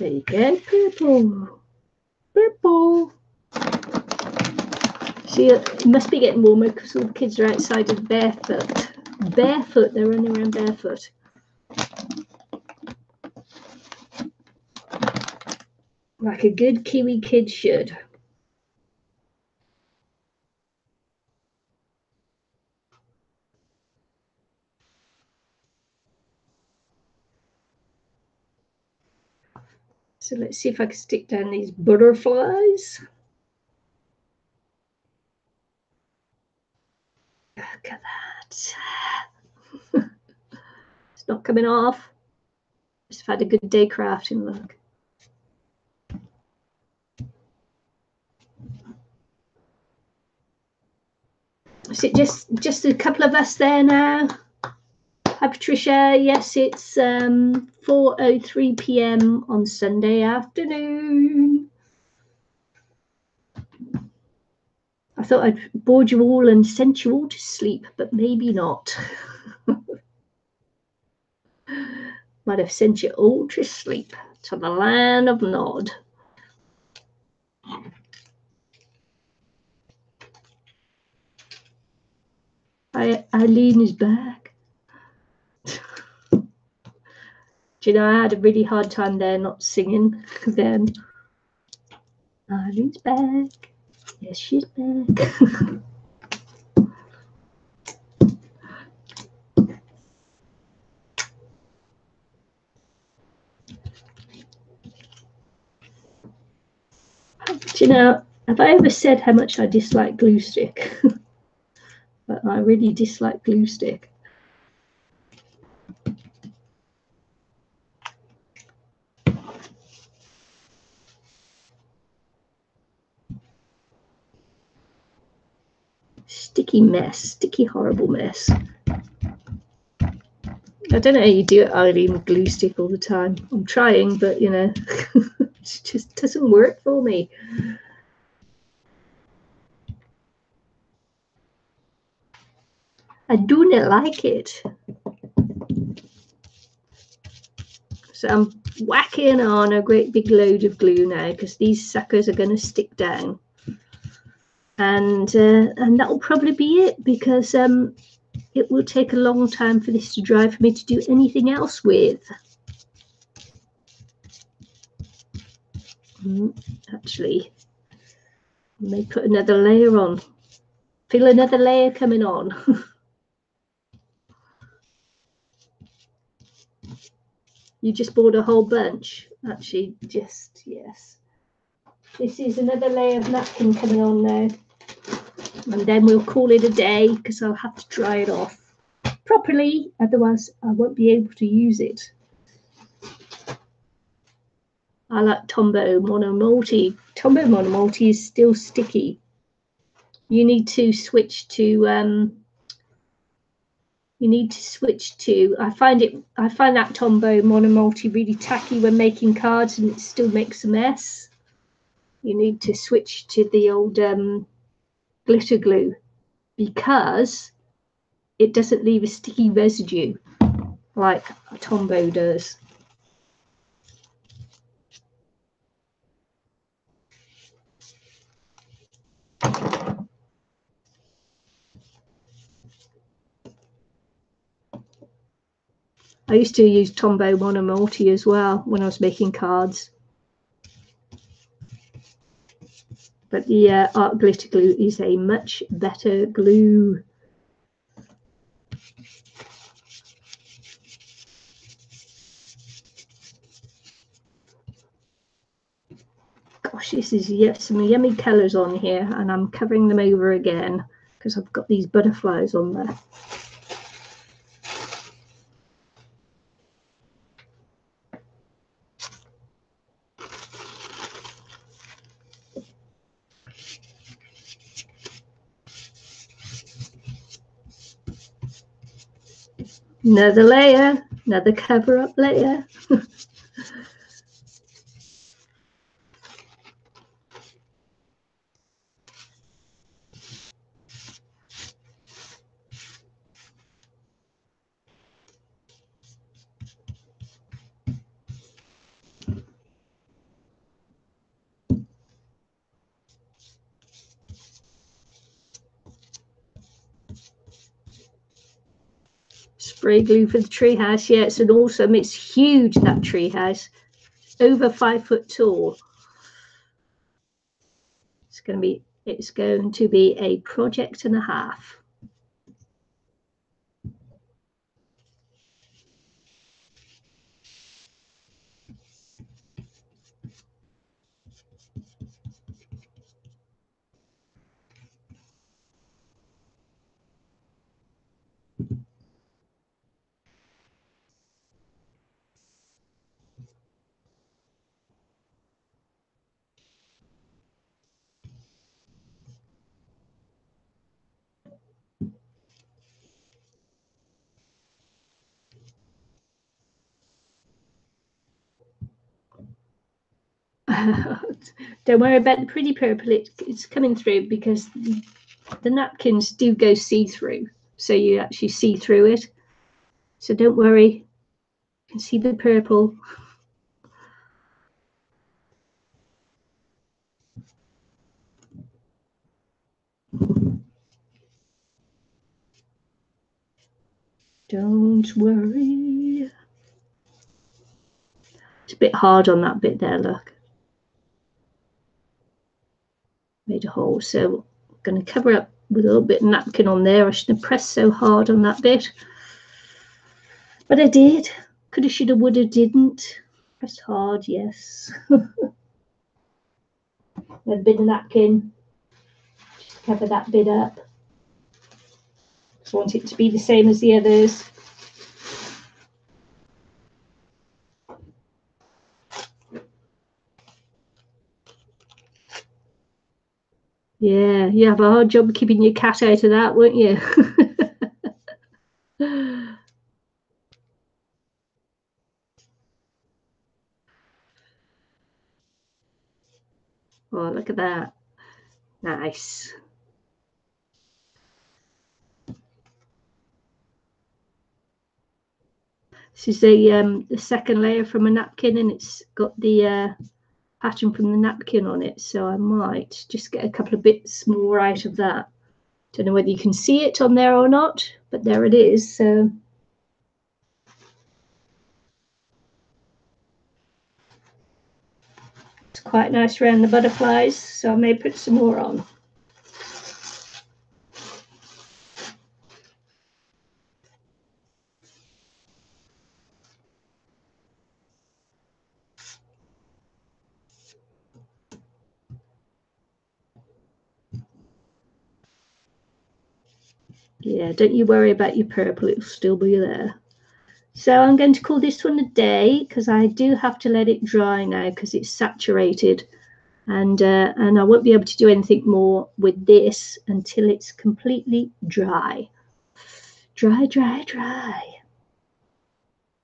There you go, purple. Purple. See, it must be getting warmer because all the kids are outside of barefoot. Barefoot, they're running around barefoot. Like a good Kiwi kid should. So let's see if I can stick down these butterflies. Look at that. It's not coming off. Just had a good day crafting, look. Is it just a couple of us there now? Hi Patricia, yes, it's 4:03 p.m. on Sunday afternoon. I thought I'd bored you all and sent you all to sleep, but maybe not. Might have sent you all to sleep, to the land of Nod. Eileen is back. Do you know, I had a really hard time there not singing then. Eileen's back. Yes, she's back. Do you know, have I ever said how much I dislike glue stick? But I really dislike glue stick. Sticky mess, sticky horrible mess. I don't know how you do it, Eileen, with glue stick all the time. I'm trying, but you know, it just doesn't work for me. I do not like it. So I'm whacking on a great big load of glue now because these suckers are going to stick down. And that'll probably be it because it will take a long time for this to dry for me to do anything else with. Actually, I may put another layer on. Feel another layer coming on. You just bought a whole bunch. Actually, just, yes. This is another layer of napkin coming on now. And then we'll call it a day because I'll have to dry it off properly. Otherwise, I won't be able to use it. I like Tombow Monomulti. Tombow Monomulti is still sticky. You need to switch to I find that Tombow Monomulti really tacky when making cards and it still makes a mess. You need to switch to the old glitter glue because it doesn't leave a sticky residue like a Tombow does. I used to use Tombow Monomulti as well when I was making cards. But the art glitter glue is a much better glue. Gosh, this is some yummy colours on here, and I'm covering them over again because I've got these butterflies on there. Another layer, another cover-up layer. spray glue for the treehouse. Yeah, it's an awesome. It's huge, that treehouse. Over 5 foot tall. It's going to be a project and a half. Don't worry about the pretty purple. It's coming through because the napkins do go see-through, so you actually see through it. So don't worry. You can see the purple. Don't worry. It's a bit hard on that bit there, look. Made a hole, so I'm going to cover up with a little bit of napkin on there. I shouldn't have pressed so hard on that bit, but I did. Coulda, shoulda, woulda, didn't. Pressed hard, yes. A bit of napkin, just cover that bit up. Just want it to be the same as the others. Yeah, you have a hard job keeping your cat out of that, won't you? Oh, look at that. Nice. This is the second layer from a napkin, and it's got the pattern from the napkin on it, so I might just get a couple of bits more out of that. Don't know whether you can see it on there or not, but there it is. So it's quite nice around the butterflies, so I may put some more on. Yeah, don't you worry about your purple, it'll still be there. So I'm going to call this one a day, because I do have to let it dry now because it's saturated, and I won't be able to do anything more with this until it's completely dry. Dry, dry, dry.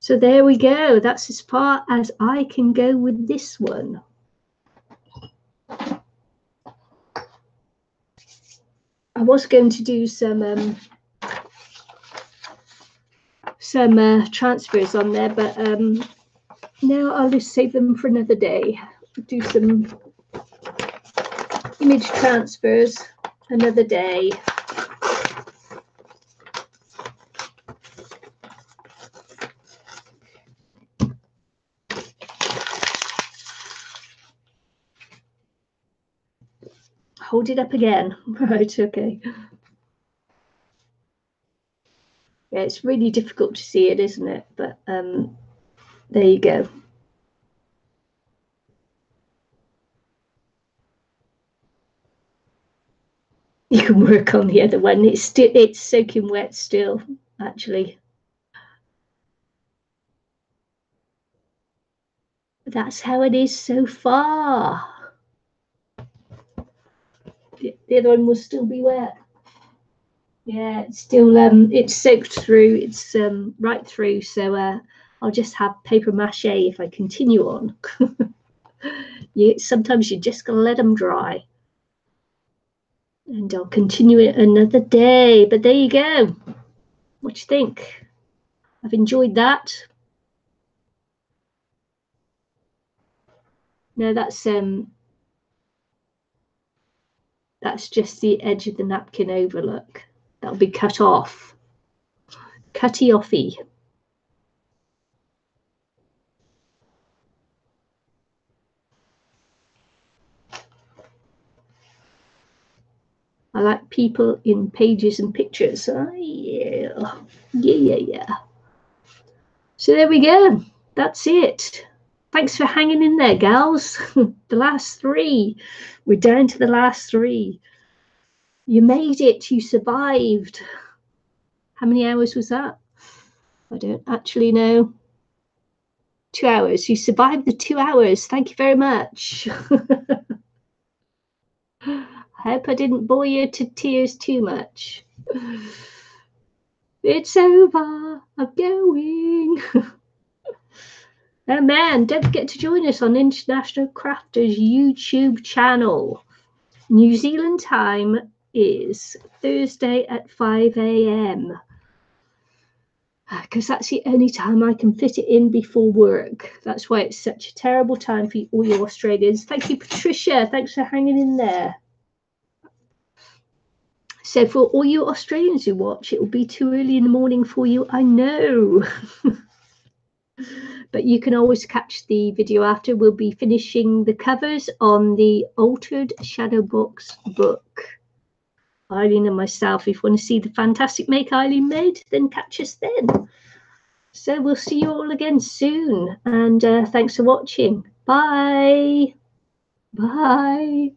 So there we go. That's as far as I can go with this one. I was going to do some transfers on there, but now I'll just save them for another day. Do some image transfers another day. Hold it up again. Right, okay. Yeah, it's really difficult to see it, isn't it? But there you go. You can work on the other one. It's soaking wet still, actually. That's how it is so far. The other one will still be wet. Yeah, it's still it's soaked through. It's right through. So I'll just have paper mache if I continue on. Sometimes you just gotta let them dry. And I'll continue it another day. But there you go. What do you think? I've enjoyed that. No, that's just the edge of the napkin overlook. That'll be cut off. cutty offy. I like people in pages and pictures. Oh, yeah. Yeah. So there we go. That's it. Thanks for hanging in there, gals. The last 3. We're down to the last 3. You made it. You survived. How many hours was that? I don't actually know. 2 hours. You survived the 2 hours. Thank you very much. I hope I didn't bore you to tears too much. It's over. I'm going. Oh man, don't forget to join us on International Crafters YouTube channel. New Zealand time is Thursday at 5 a.m. because that's the only time I can fit it in before work. That's why it's such a terrible time for all you Australians. Thank you, Patricia. Thanks for hanging in there. So for all you Australians who watch, it will be too early in the morning for you, I know. But you can always catch the video after. We'll be finishing the covers on the Altered Shadow Box book. Eileen and myself, if you want to see the fantastic make Eileen made, then catch us then. So we'll see you all again soon. And thanks for watching. Bye. Bye.